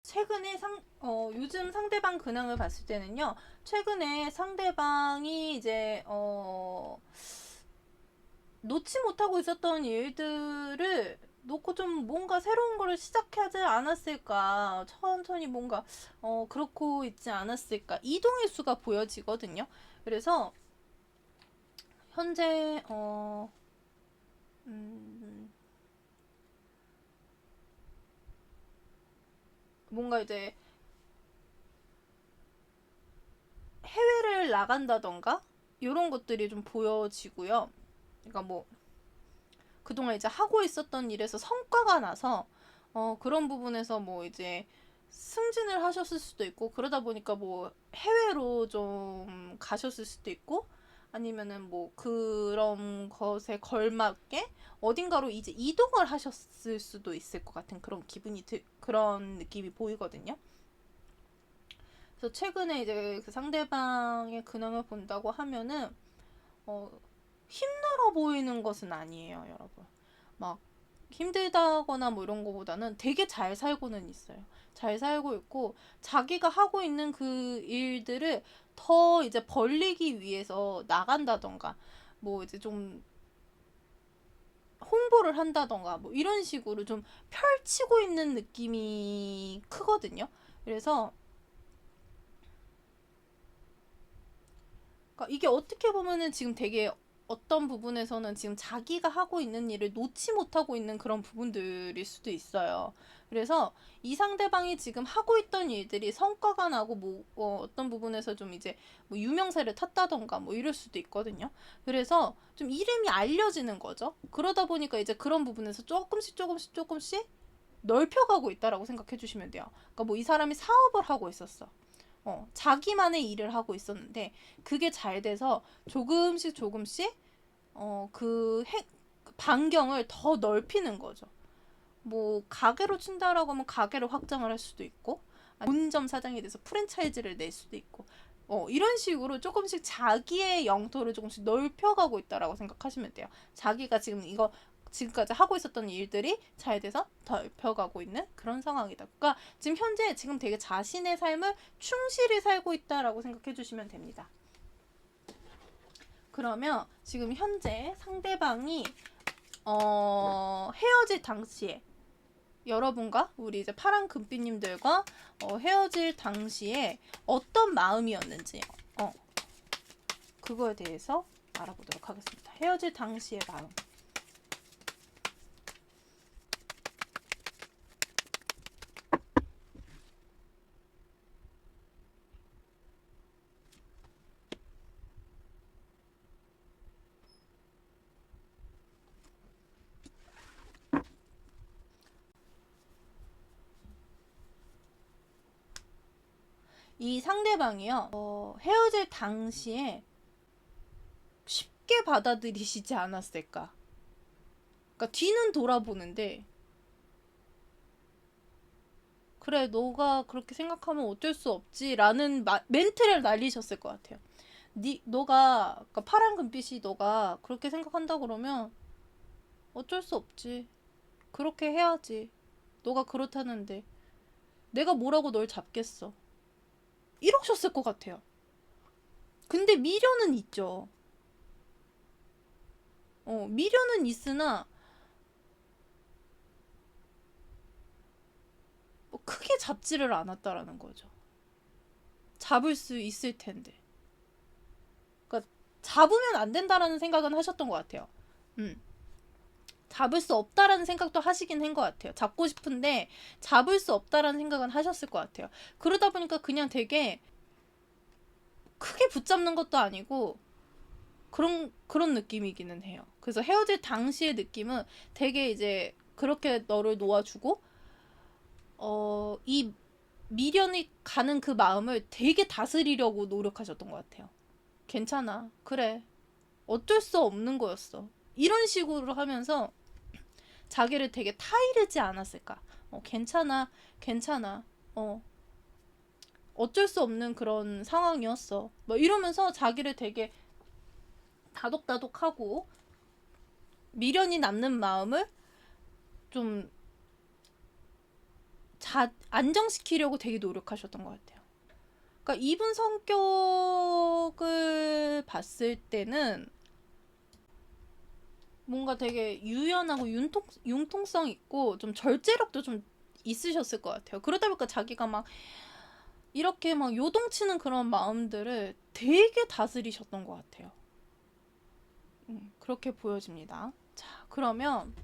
Speaker 1: 최근에 요즘 상대방 근황을 봤을 때는요, 최근에 상대방이 이제, 놓지 못하고 있었던 일들을 놓고 좀 뭔가 새로운 거를 시작하지 않았을까, 천천히 뭔가, 그렇고 있지 않았을까, 이동의 수가 보여지거든요. 그래서, 현재, 뭔가 이제 해외를 나간다던가 이런 것들이 좀 보여지고요. 그러니까 뭐 그동안 이제 하고 있었던 일에서 성과가 나서 그런 부분에서 뭐 이제 승진을 하셨을 수도 있고 그러다 보니까 뭐 해외로 좀 가셨을 수도 있고 아니면은 뭐 그런 것에 걸맞게 어딘가로 이제 이동을 하셨을 수도 있을 것 같은 그런 그런 느낌이 보이거든요. 그래서 최근에 이제 그 상대방의 근황을 본다고 하면은 힘들어 보이는 것은 아니에요, 여러분. 막 힘들다거나 뭐 이런 거보다는 되게 잘 살고는 있어요. 잘 살고 있고 자기가 하고 있는 그 일들을 더 이제 벌리기 위해서 나간다던가 뭐 이제 좀 홍보를 한다던가 뭐 이런 식으로 좀 펼치고 있는 느낌이 크거든요. 그래서 그러니까 이게 어떻게 보면은 지금 되게 어떤 부분에서는 지금 자기가 하고 있는 일을 놓지 못하고 있는 그런 부분들일 수도 있어요. 그래서 이 상대방이 지금 하고 있던 일들이 성과가 나고 뭐 어떤 부분에서 좀 이제 뭐 유명세를 탔다던가 뭐 이럴 수도 있거든요. 그래서 좀 이름이 알려지는 거죠. 그러다 보니까 이제 그런 부분에서 조금씩 넓혀가고 있다라고 생각해 주시면 돼요. 그러니까 뭐 이 사람이 사업을 하고 있었어. 자기만의 일을 하고 있었는데 그게 잘 돼서 조금씩 그 반경을 더 넓히는 거죠. 뭐 가게로 친다라고 하면 가게를 확장을 할 수도 있고 본점 사장이 돼서 프랜차이즈를 낼 수도 있고 이런 식으로 조금씩 자기의 영토를 조금씩 넓혀가고 있다라고 생각하시면 돼요. 자기가 지금 이거 지금까지 하고 있었던 일들이 잘 돼서 더 넓혀가고 있는 그런 상황이다. 그러니까 지금 현재 지금 되게 자신의 삶을 충실히 살고 있다라고 생각해 주시면 됩니다. 그러면 지금 현재 상대방이 헤어질 당시에 여러분과 우리 이제 파란 금빛님들과 헤어질 당시에 어떤 마음이었는지 그거에 대해서 알아보도록 하겠습니다. 헤어질 당시의 마음. 이 상대방이요. 헤어질 당시에 쉽게 받아들이시지 않았을까? 그러니까 뒤는 돌아보는데 그래 너가 그렇게 생각하면 어쩔 수 없지라는 멘트를 날리셨을 것 같아요. 너가 그러니까 파란 금빛이 너가 그렇게 생각한다 그러면 어쩔 수 없지. 그렇게 해야지. 너가 그렇다는데 내가 뭐라고 널 잡겠어. 이러셨을 것 같아요. 근데 미련은 있죠. 미련은 있으나 뭐 크게 잡지를 않았다라는 거죠. 잡을 수 있을 텐데. 그러니까 잡으면 안 된다라는 생각은 하셨던 것 같아요. 잡을 수 없다라는 생각도 하시긴 한 것 같아요. 잡고 싶은데 잡을 수 없다라는 생각은 하셨을 것 같아요. 그러다 보니까 그냥 되게 크게 붙잡는 것도 아니고 그런 느낌이기는 해요. 그래서 헤어질 당시의 느낌은 되게 이제 그렇게 너를 놓아주고 이 미련이 가는 그 마음을 되게 다스리려고 노력하셨던 것 같아요. 괜찮아. 그래. 어쩔 수 없는 거였어. 이런 식으로 하면서 자기를 되게 타이르지 않았을까. 괜찮아. 괜찮아. 어쩔 수 없는 그런 상황이었어. 뭐 이러면서 자기를 되게 다독다독하고 미련이 남는 마음을 좀 안정시키려고 되게 노력하셨던 것 같아요. 그러니까 이분 성격을 봤을 때는 뭔가 되게 유연하고 융통성 있고 좀 절제력도 좀 있으셨을 것 같아요. 그러다 보니까 자기가 막 이렇게 막 요동치는 그런 마음들을 되게 다스리셨던 것 같아요. 그렇게 보여집니다. 자, 그러면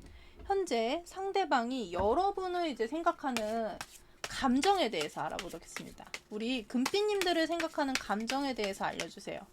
Speaker 1: 현재 상대방이 여러분을 이제 생각하는 감정에 대해서 알아보겠습니다. 우리 금빛님들을 생각하는 감정에 대해서 알려주세요.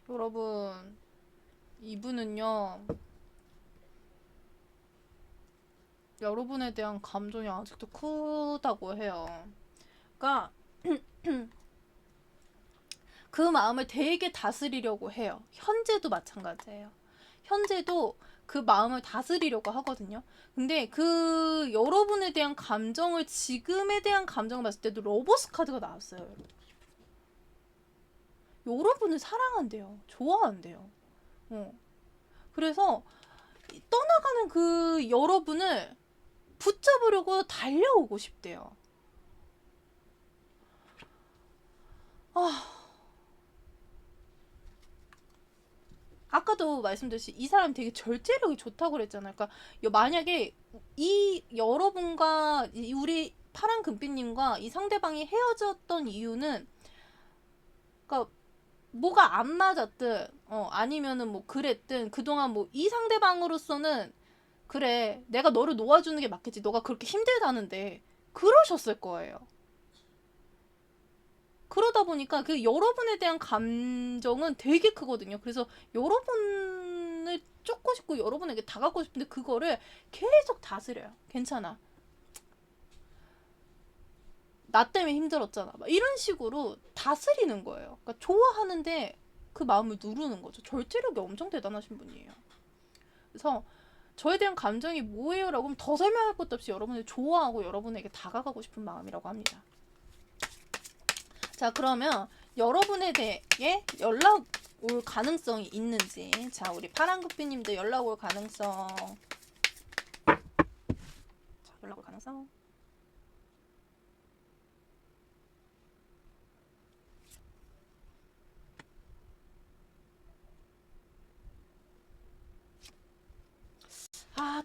Speaker 1: 여러분, 이분은요, 여러분에 대한 감정이 아직도 크다고 해요. 그러니까 그 마음을 되게 다스리려고 해요. 현재도 마찬가지예요. 현재도 그 마음을 다스리려고 하거든요. 근데 그 여러분에 대한 감정을 지금에 대한 감정을 봤을 때도 러버스 카드가 나왔어요. 여러분을 사랑한대요. 좋아한대요. 그래서 떠나가는 그 여러분을 붙잡으려고 달려오고 싶대요. 아까도 말씀드렸듯이 이 사람 되게 절제력이 좋다고 그랬잖아요. 그러니까 만약에 이 여러분과 우리 파란 금빛님과 이 상대방이 헤어졌던 이유는 그러니까 뭐가 안 맞았든 아니면은 뭐 그랬든 그동안 뭐 이 상대방으로서는 그래 내가 너를 놓아주는 게 맞겠지 너가 그렇게 힘들다는데 그러셨을 거예요. 그러다 보니까 그 여러분에 대한 감정은 되게 크거든요. 그래서 여러분을 쫓고 싶고 여러분에게 다가가고 싶은데 그거를 계속 다스려요. 괜찮아. 나 때문에 힘들었잖아. 막 이런 식으로 다스리는 거예요. 그러니까 좋아하는데 그 마음을 누르는 거죠. 절제력이 엄청 대단하신 분이에요. 그래서 저에 대한 감정이 뭐예요? 라고 하면 더 설명할 것도 없이 여러분을 좋아하고 여러분에게 다가가고 싶은 마음이라고 합니다. 자, 그러면 여러분에 대해 연락 올 가능성이 있는지. 자, 우리 파란구피님도 연락 올 가능성. 자, 연락 올 가능성.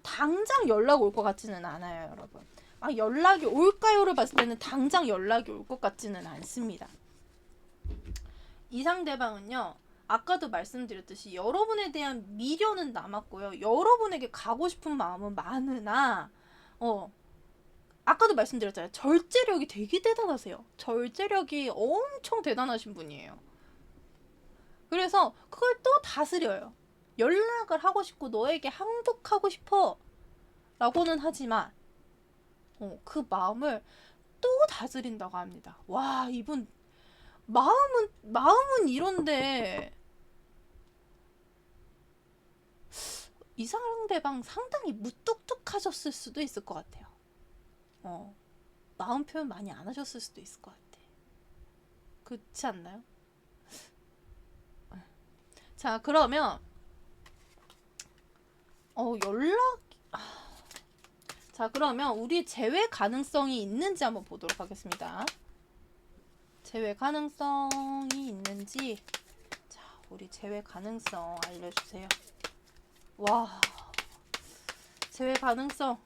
Speaker 1: 당장 연락 올 것 같지는 않아요, 여러분. 연락이 올까요를 봤을 때는 당장 연락이 올 것 같지는 않습니다. 이 상대방은요, 아까도 말씀드렸듯이 여러분에 대한 미련은 남았고요. 여러분에게 가고 싶은 마음은 많으나 아까도 말씀드렸잖아요. 절제력이 되게 대단하세요. 절제력이 엄청 대단하신 분이에요. 그래서 그걸 또 다스려요. 연락을 하고 싶고 너에게 항복하고 싶어 라고는 하지만 그 마음을 또 다스린다고 합니다. 와, 이분 마음은 이런데 이 상대방 상당히 무뚝뚝하셨을 수도 있을 것 같아요. 마음 표현 많이 안 하셨을 수도 있을 것 같아. 그렇지 않나요? 자, 그러면 연락 자, 그러면 우리 재회 가능성이 있는지 한번 보도록 하겠습니다. 재회 가능성이 있는지. 자, 우리 재회 가능성 알려주세요. 와, 재회 가능성.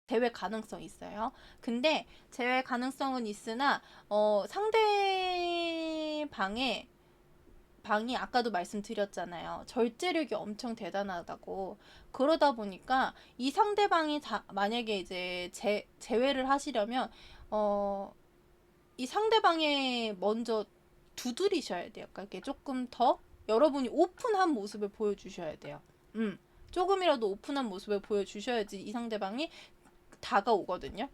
Speaker 1: 재회 가능성이 있어요. 근데 재회 가능성은 있으나 상대방의 방이 아까도 말씀드렸잖아요. 절제력이 엄청 대단하다고. 그러다 보니까 이 상대방이 만약에 이제 재회를 하시려면 이 상대방에 먼저 두드리셔야 돼요. 그러니까 이게 조금 더 여러분이 오픈한 모습을 보여주셔야 돼요. 조금이라도 오픈한 모습을 보여주셔야지 이 상대방이 다가오거든요.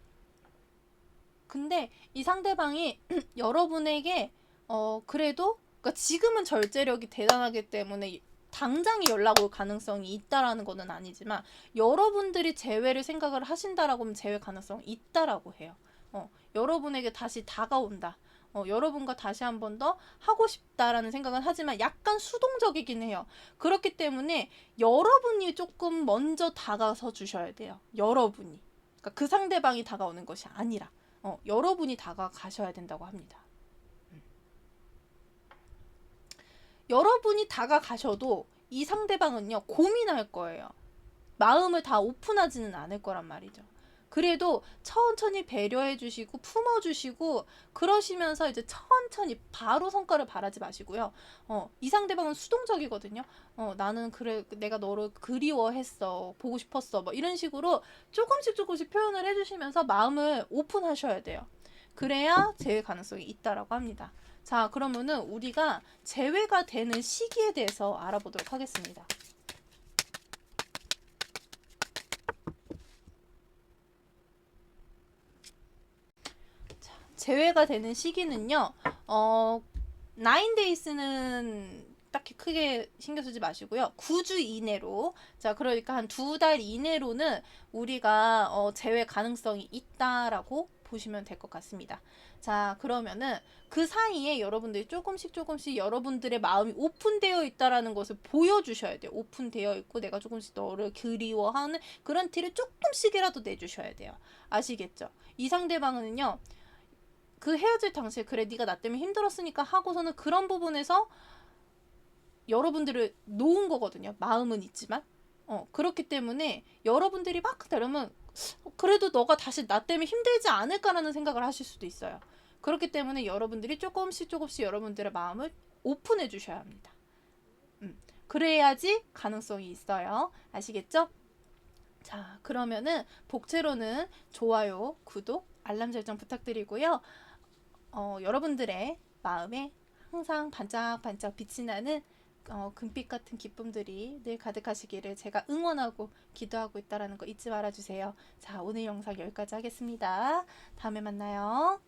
Speaker 1: 근데 이 상대방이 여러분에게 그래도 그러니까 지금은 절제력이 대단하기 때문에 당장에 연락 올 가능성이 있다라는 거는 아니지만 여러분들이 재회를 생각을 하신다라고 하면 재회 가능성이 있다라고 해요. 여러분에게 다시 다가온다. 여러분과 다시 한 번 더 하고 싶다라는 생각은 하지만 약간 수동적이긴 해요. 그렇기 때문에 여러분이 조금 먼저 다가서 주셔야 돼요. 여러분이. 그러니까 그 상대방이 다가오는 것이 아니라 여러분이 다가가셔야 된다고 합니다. 여러분이 다가가셔도 이 상대방은요 고민할 거예요. 마음을 다 오픈하지는 않을 거란 말이죠. 그래도 천천히 배려해 주시고 품어 주시고 그러시면서 이제 천천히 바로 성과를 바라지 마시고요. 이 상대방은 수동적이거든요. 나는 그래 내가 너를 그리워했어. 보고 싶었어. 뭐 이런 식으로 조금씩 표현을 해 주시면서 마음을 오픈하셔야 돼요. 그래야 재회 가능성이 있다라고 합니다. 자, 그러면은 우리가 재회가 되는 시기에 대해서 알아보도록 하겠습니다. 재회가 되는 시기는요. 9days는 딱히 크게 신경 쓰지 마시고요. 9주 이내로. 자, 그러니까 한 2달 이내로는 우리가 재회 가능성이 있다라고 보시면 될 것 같습니다. 자, 그러면은 그 사이에 여러분들이 조금씩 여러분들의 마음이 오픈되어 있다라는 것을 보여주셔야 돼요. 오픈되어 있고 내가 조금씩 너를 그리워하는 그런 티를 조금씩이라도 내주셔야 돼요. 아시겠죠? 이 상대방은요. 그 헤어질 당시에 그래 네가 나 때문에 힘들었으니까 하고서는 그런 부분에서 여러분들을 놓은 거거든요. 마음은 있지만 그렇기 때문에 여러분들이 막 그러면 그래도 너가 다시 나 때문에 힘들지 않을까라는 생각을 하실 수도 있어요. 그렇기 때문에 여러분들이 조금씩 여러분들의 마음을 오픈해 주셔야 합니다. 그래야지 가능성이 있어요. 아시겠죠? 자, 그러면은 복제로는 좋아요, 구독, 알람 설정 부탁드리고요. 여러분들의 마음에 항상 반짝반짝 빛이 나는 금빛 같은 기쁨들이 늘 가득하시기를 제가 응원하고 기도하고 있다는 거 잊지 말아주세요. 자, 오늘 영상 여기까지 하겠습니다. 다음에 만나요.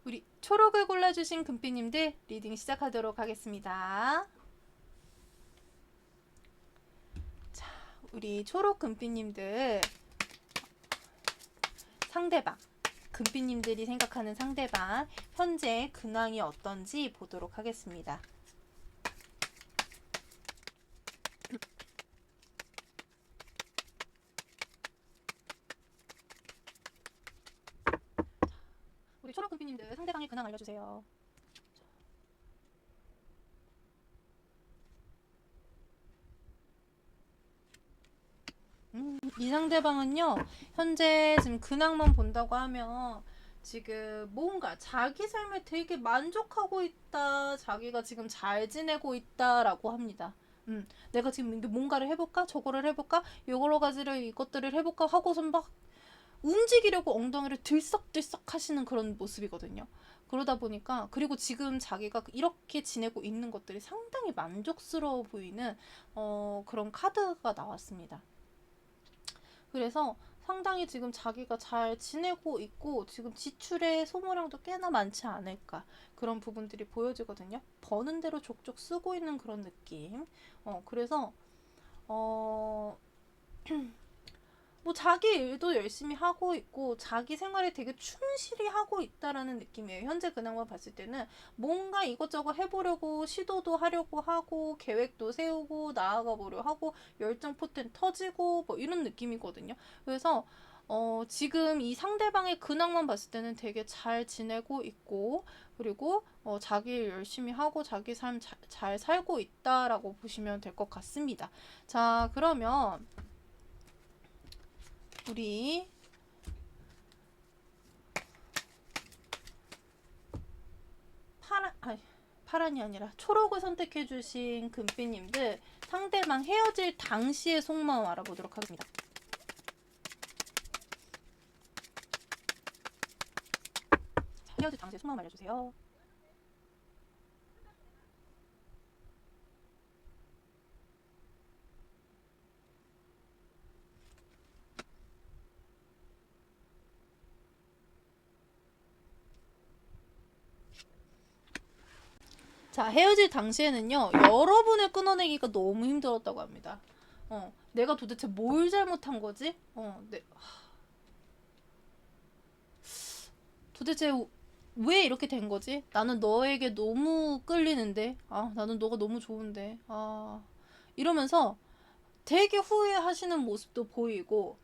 Speaker 1: 우리 초록을 골라주신 금빛님들 리딩 시작하도록 하겠습니다. 자, 우리 초록 금빛님들 상대방 금빛님들이 생각하는 상대방 현재 근황이 어떤지 보도록 하겠습니다. 우리 초록 금빛님들 상대방의 근황 알려주세요. 이 상대방은요, 현재 지금 근황만 본다고 하면 지금 뭔가 자기 삶에 되게 만족하고 있다, 자기가 지금 잘 지내고 있다라고 합니다. 내가 지금 뭔가를 해볼까, 저거를 해볼까, 여러 가지를 이것들을 해볼까 하고선 막 움직이려고 엉덩이를 들썩들썩 하시는 그런 모습이거든요. 그러다 보니까, 그리고 지금 자기가 이렇게 지내고 있는 것들이 상당히 만족스러워 보이는 그런 카드가 나왔습니다. 그래서 상당히 지금 자기가 잘 지내고 있고 지금 지출의 소모량도 꽤나 많지 않을까, 그런 부분들이 보여지거든요. 버는 대로 족족 쓰고 있는 그런 느낌. 그래서 뭐 자기 일도 열심히 하고 있고 자기 생활에 되게 충실히 하고 있다라는 느낌이에요. 현재 근황만 봤을 때는 뭔가 이것저것 해보려고 시도도 하려고 하고 계획도 세우고 나아가 보려 하고 열정 포텐 터지고 뭐 이런 느낌이거든요. 그래서 지금 이 상대방의 근황만 봤을 때는 되게 잘 지내고 있고, 그리고 자기 일 열심히 하고 자기 삶 잘 살고 있다라고 보시면 될 것 같습니다. 자, 그러면 우리 파란이 아니라 초록을 선택해주신 금빛님들 상대방 헤어질 당시의 속마음 알아보도록 하겠습니다. 헤어질 당시의 속마음 알려주세요. 자, 헤어질 당시에는요, 여러분을 끊어내기가 너무 힘들었다고 합니다. 내가 도대체 뭘 잘못한 거지? 도대체 왜 이렇게 된 거지? 나는 너에게 너무 끌리는데, 나는 너가 너무 좋은데, 이러면서 되게 후회하시는 모습도 보이고,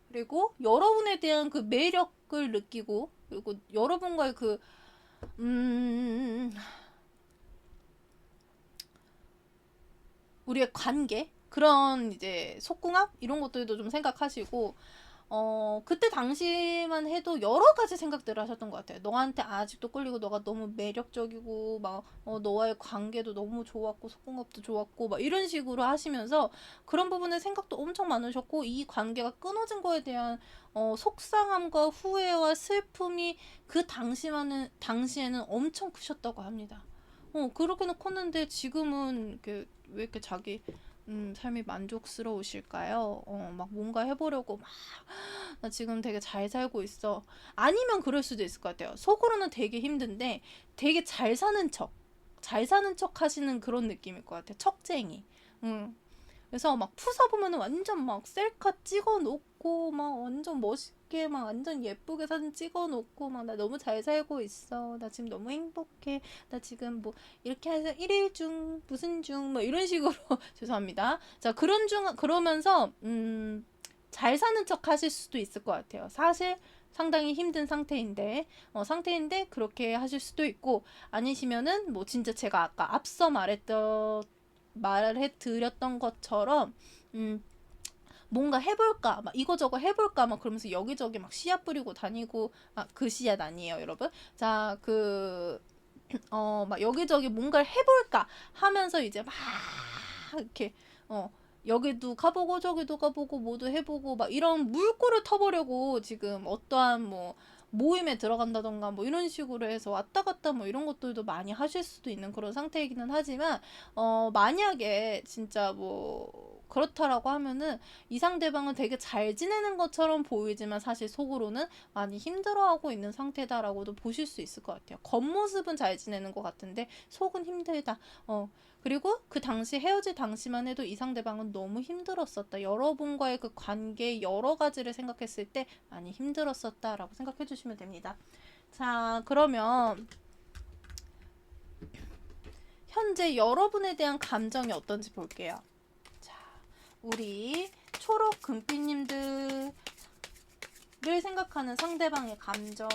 Speaker 1: 그리고 여러분에 대한 그 매력을 느끼고, 그리고 여러분과의 그 우리의 관계, 그런 이제 속궁합 이런 것들도 좀 생각하시고, 그때 당시만 해도 여러 가지 생각들을 하셨던 것 같아요. 너한테 아직도 끌리고 너가 너무 매력적이고 막 너와의 관계도 너무 좋았고 속궁합도 좋았고 막 이런 식으로 하시면서 그런 부분에 생각도 엄청 많으셨고, 이 관계가 끊어진 거에 대한 속상함과 후회와 슬픔이 그 당시에는 엄청 크셨다고 합니다. 그렇게는 컸는데 지금은 이렇게 왜 이렇게 자기 삶이 만족스러우실까요? 막 뭔가 해보려고 막 나 지금 되게 잘 살고 있어. 아니면 그럴 수도 있을 것 같아요. 속으로는 되게 힘든데 되게 잘 사는 척 하시는 그런 느낌일 것 같아요. 척쟁이. 그래서 막 푸사 보면은 완전 막 셀카 찍어 놓고 막 완전 멋있게 막 완전 예쁘게 사진 찍어 놓고 막 나 너무 잘 살고 있어. 나 지금 너무 행복해. 나 지금 뭐 이렇게 해서 1일 중 무슨 중 뭐 이런 식으로 죄송합니다. 자, 그러면서 잘 사는 척 하실 수도 있을 것 같아요. 사실 상당히 힘든 상태인데 그렇게 하실 수도 있고, 아니시면은 뭐 진짜 제가 아까 앞서 말을 해드렸던 것처럼 뭔가 해볼까 막 이거저거 해볼까 막 그러면서 여기저기 막 씨앗 뿌리고 다니고, 그 씨앗 아니에요 여러분. 자, 막 여기저기 뭔가를 해볼까 하면서 이제 막 이렇게 여기도 가보고 저기도 가보고 뭐도 해보고 막 이런 물꼬를 터보려고 지금 어떠한 뭐 모임에 들어간다던가 뭐 이런 식으로 해서 왔다 갔다 뭐 이런 것들도 많이 하실 수도 있는 그런 상태이기는 하지만, 만약에 진짜 뭐 그렇다라고 하면은 이 상대방은 되게 잘 지내는 것처럼 보이지만 사실 속으로는 많이 힘들어하고 있는 상태다라고도 보실 수 있을 것 같아요. 겉모습은 잘 지내는 것 같은데 속은 힘들다. 그리고 그 당시 헤어질 당시만 해도 이 상대방은 너무 힘들었었다. 여러분과의 그 관계 여러 가지를 생각했을 때 많이 힘들었었다라고 생각해 주시면 됩니다. 자, 그러면 현재 여러분에 대한 감정이 어떤지 볼게요. 자, 우리 초록 금빛님들을 생각하는 상대방의 감정.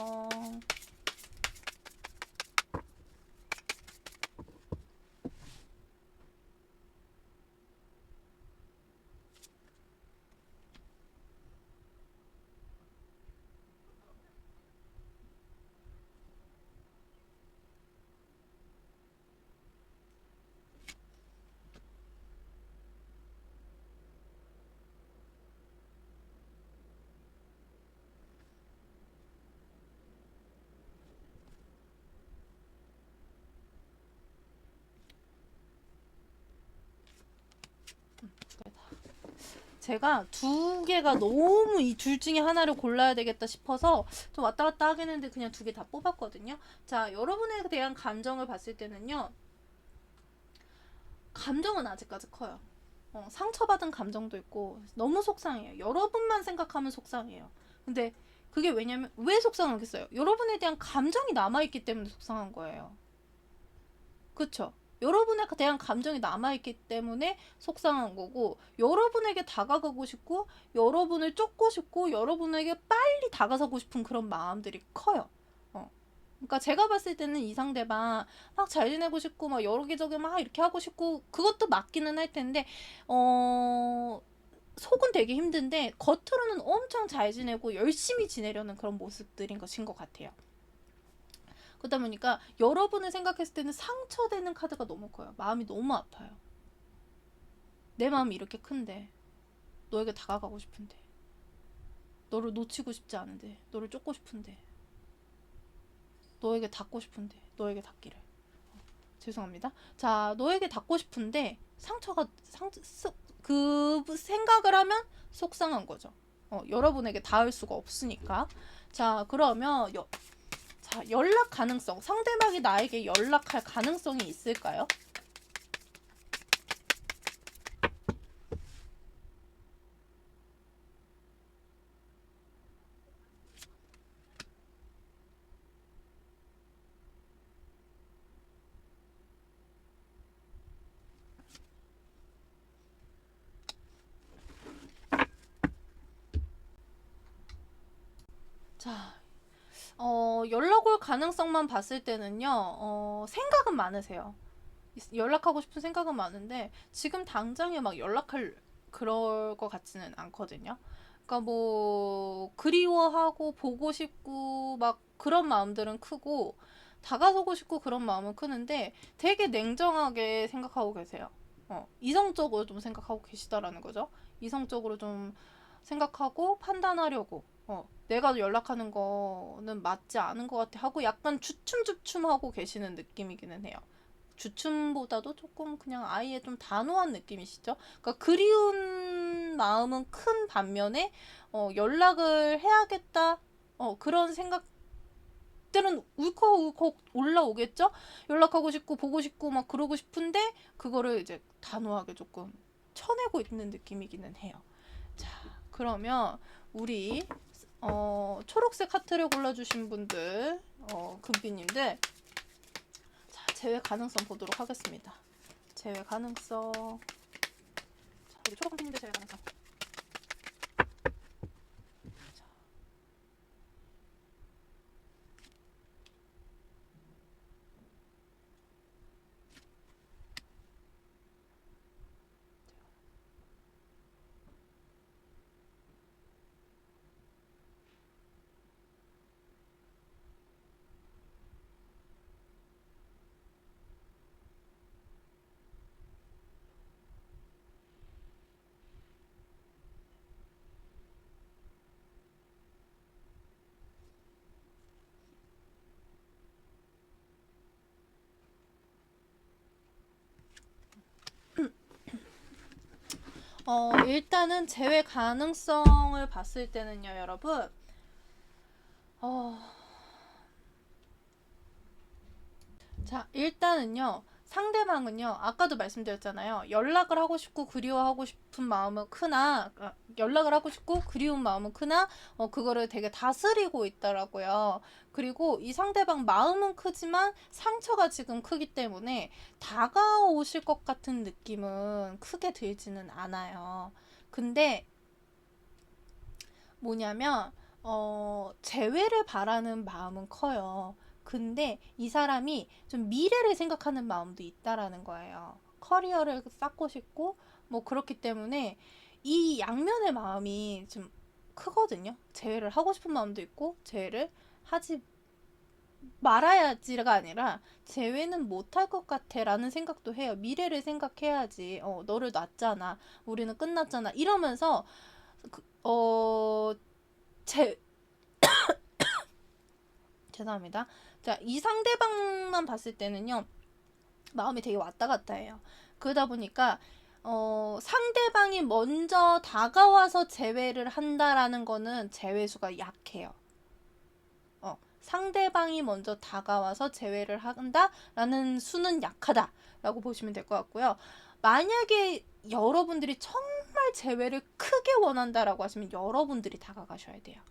Speaker 1: 제가 두 개가 너무 이 둘 중에 하나를 골라야 되겠다 싶어서 좀 왔다 갔다 하긴 했는데 그냥 두 개 다 뽑았거든요. 자, 여러분에 대한 감정을 봤을 때는요. 감정은 아직까지 커요. 상처받은 감정도 있고 너무 속상해요. 여러분만 생각하면 속상해요. 근데 그게 왜냐면 왜 속상하겠어요? 여러분에 대한 감정이 남아있기 때문에 속상한 거예요. 그쵸? 여러분에 대한 감정이 남아있기 때문에 속상한 거고, 여러분에게 다가가고 싶고, 여러분을 쫓고 싶고, 여러분에게 빨리 다가서고 싶은 그런 마음들이 커요. 그러니까 제가 봤을 때는 이 상대방 막 잘 지내고 싶고, 막 여기저기 막 이렇게 하고 싶고, 그것도 맞기는 할 텐데, 속은 되게 힘든데, 겉으로는 엄청 잘 지내고 열심히 지내려는 그런 모습들인 것인 것 같아요. 그러다 보니까 여러분을 생각했을 때는 상처되는 카드가 너무 커요. 마음이 너무 아파요. 내 마음이 이렇게 큰데, 너에게 다가가고 싶은데, 너를 놓치고 싶지 않은데, 너를 쫓고 싶은데, 너에게 닿고 싶은데, 너에게 닿기를. 죄송합니다. 자, 너에게 닿고 싶은데 그 생각을 하면 속상한 거죠. 여러분에게 닿을 수가 없으니까. 자, 그러면 자, 연락 가능성. 상대방이 나에게 연락할 가능성이 있을까요? 자, 연락 올 가능성만 봤을 때는요, 생각은 많으세요. 연락하고 싶은 생각은 많은데, 지금 당장에 막 연락할 그럴 것 같지는 않거든요. 그러니까 뭐, 그리워하고, 보고 싶고, 막 그런 마음들은 크고, 다가서고 싶고 그런 마음은 크는데, 되게 냉정하게 생각하고 계세요. 이성적으로 좀 생각하고 계시다라는 거죠. 이성적으로 좀 생각하고 판단하려고. 내가 연락하는 거는 맞지 않은 것 같아 하고 약간 주춤주춤하고 계시는 느낌이기는 해요. 주춤보다도 조금 그냥 아예 좀 단호한 느낌이시죠. 그러니까 그리운 마음은 큰 반면에 연락을 해야겠다. 그런 생각들은 울컥울컥 올라오겠죠. 연락하고 싶고 보고 싶고 막 그러고 싶은데 그거를 이제 단호하게 조금 쳐내고 있는 느낌이기는 해요. 자, 그러면 우리 초록색 하트를 골라주신 분들, 금비님들, 자, 제외 가능성 보도록 하겠습니다. 제외 가능성. 자, 우리 초록 금비님들 제외 가능성. 일단은 재회 가능성을 봤을 때는요, 여러분. 자, 일단은요. 상대방은요. 아까도 말씀드렸잖아요. 연락을 하고 싶고 그리워하고 싶은 마음은 크나 연락을 하고 싶고 그리운 마음은 크나 그거를 되게 다스리고 있더라고요. 그리고 이 상대방 마음은 크지만 상처가 지금 크기 때문에 다가오실 것 같은 느낌은 크게 들지는 않아요. 근데 뭐냐면 재회를 바라는 마음은 커요. 근데 이 사람이 좀 미래를 생각하는 마음도 있다라는 거예요. 커리어를 쌓고 싶고 뭐 그렇기 때문에 이 양면의 마음이 좀 크거든요. 재회를 하고 싶은 마음도 있고 재회를 하지 말아야지가 아니라 재회는 못할 것 같아 라는 생각도 해요. 미래를 생각해야지. 너를 놨잖아. 우리는 끝났잖아. 이러면서 그, 제 죄송합니다. 자, 이 상대방만 봤을 때는요. 마음이 되게 왔다 갔다 해요. 그러다 보니까 상대방이 먼저 다가와서 재회를 한다라는 거는 재회수가 약해요. 상대방이 먼저 다가와서 재회를 한다라는 수는 약하다라고 보시면 될 것 같고요. 만약에 여러분들이 정말 재회를 크게 원한다라고 하시면 여러분들이 다가가셔야 돼요.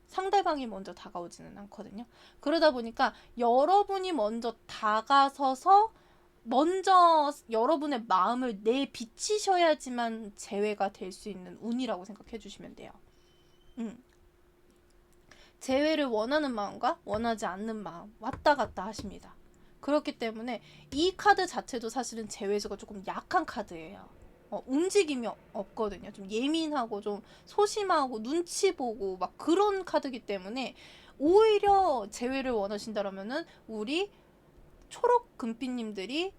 Speaker 1: 상대방이 먼저 다가오지는 않거든요. 그러다 보니까 여러분이 먼저 다가서서 먼저 여러분의 마음을 내비치셔야지만 재회가 될 수 있는 운이라고 생각해 주시면 돼요. 재회를 원하는 마음과 원하지 않는 마음 왔다 갔다 하십니다. 그렇기 때문에 이 카드 자체도 사실은 재회수가 조금 약한 카드예요. 움직임이 없거든요. 좀 예민하고 좀 소심하고 눈치 보고 막 그런 카드기 때문에 오히려 재회를 원하신다라면은 우리 초록 금빛님들이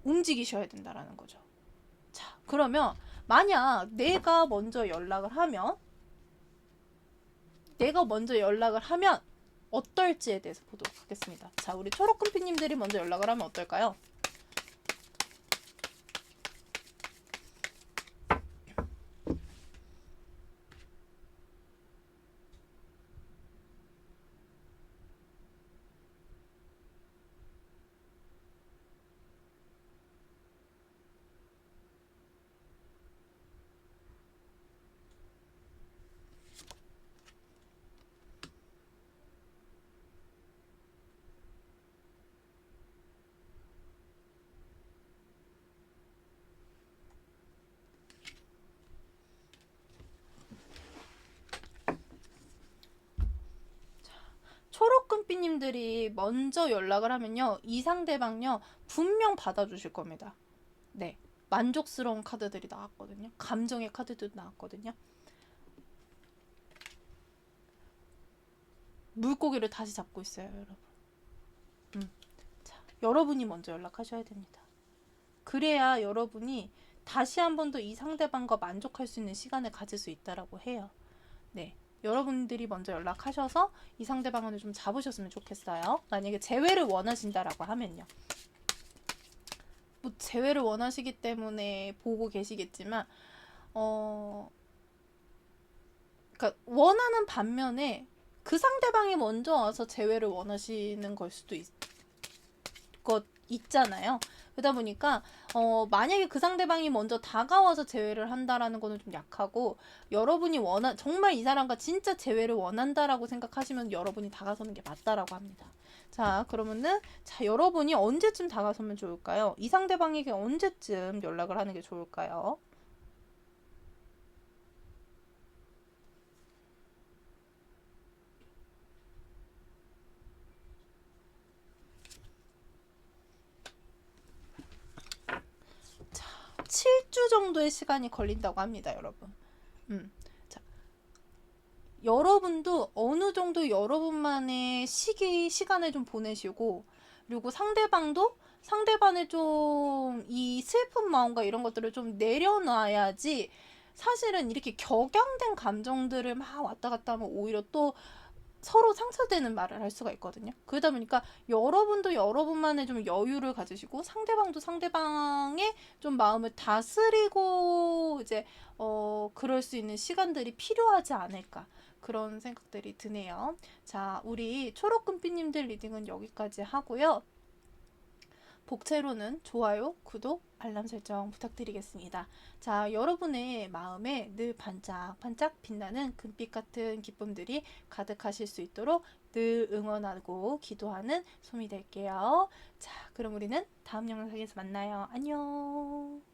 Speaker 1: 움직이셔야 된다라는 거죠. 자, 그러면 만약 내가 먼저 연락을 하면 어떨지에 대해서 보도록 하겠습니다. 자, 우리 초록 금빛님들이 먼저 연락을 하면 어떨까요? 초록금빛님들이 먼저 연락을 하면요. 이 상대방요. 분명 받아주실 겁니다. 네. 만족스러운 카드들이 나왔거든요. 감정의 카드도 나왔거든요. 물고기를 다시 잡고 있어요, 여러분. 자, 여러분이 먼저 연락하셔야 됩니다. 그래야 여러분이 다시 한 번 더 이 상대방과 만족할 수 있는 시간을 가질 수 있다라고 해요. 네. 여러분들이 먼저 연락하셔서 이 상대방을 좀 잡으셨으면 좋겠어요. 만약에 재회를 원하신다라고 하면요. 뭐 재회를 원하시기 때문에 보고 계시겠지만 그러니까 원하는 반면에 그 상대방이 먼저 와서 재회를 원하시는 걸 수도 있잖아요. 그러다 보니까 만약에 그 상대방이 먼저 다가와서 재회를 한다라는 거는 좀 약하고 여러분이 정말 이 사람과 진짜 재회를 원한다라고 생각하시면 여러분이 다가서는 게 맞다라고 합니다. 자, 그러면은 여러분이 언제쯤 다가서면 좋을까요? 이 상대방에게 언제쯤 연락을 하는 게 좋을까요? 자, 7주 정도의 시간이 걸린다고 합니다, 여러분. 자, 여러분도 어느 정도 여러분만의 시간을 좀 보내시고, 그리고 상대방의 좀 이 슬픈 마음과 이런 것들을 좀 내려놔야지 사실은 이렇게 격양된 감정들을 막 왔다 갔다 하면 오히려 또 서로 상처되는 말을 할 수가 있거든요. 그러다 보니까 여러분도 여러분만의 좀 여유를 가지시고 상대방도 상대방의 좀 마음을 다스리고 이제 그럴 수 있는 시간들이 필요하지 않을까 그런 생각들이 드네요. 자, 우리 초록금빛님들 리딩은 여기까지 하고요. 복채로는 좋아요, 구독, 알람 설정 부탁드리겠습니다. 자, 여러분의 마음에 늘 반짝반짝 빛나는 금빛 같은 기쁨들이 가득하실 수 있도록 늘 응원하고 기도하는 솜이 될게요. 자, 그럼 우리는 다음 영상에서 만나요. 안녕.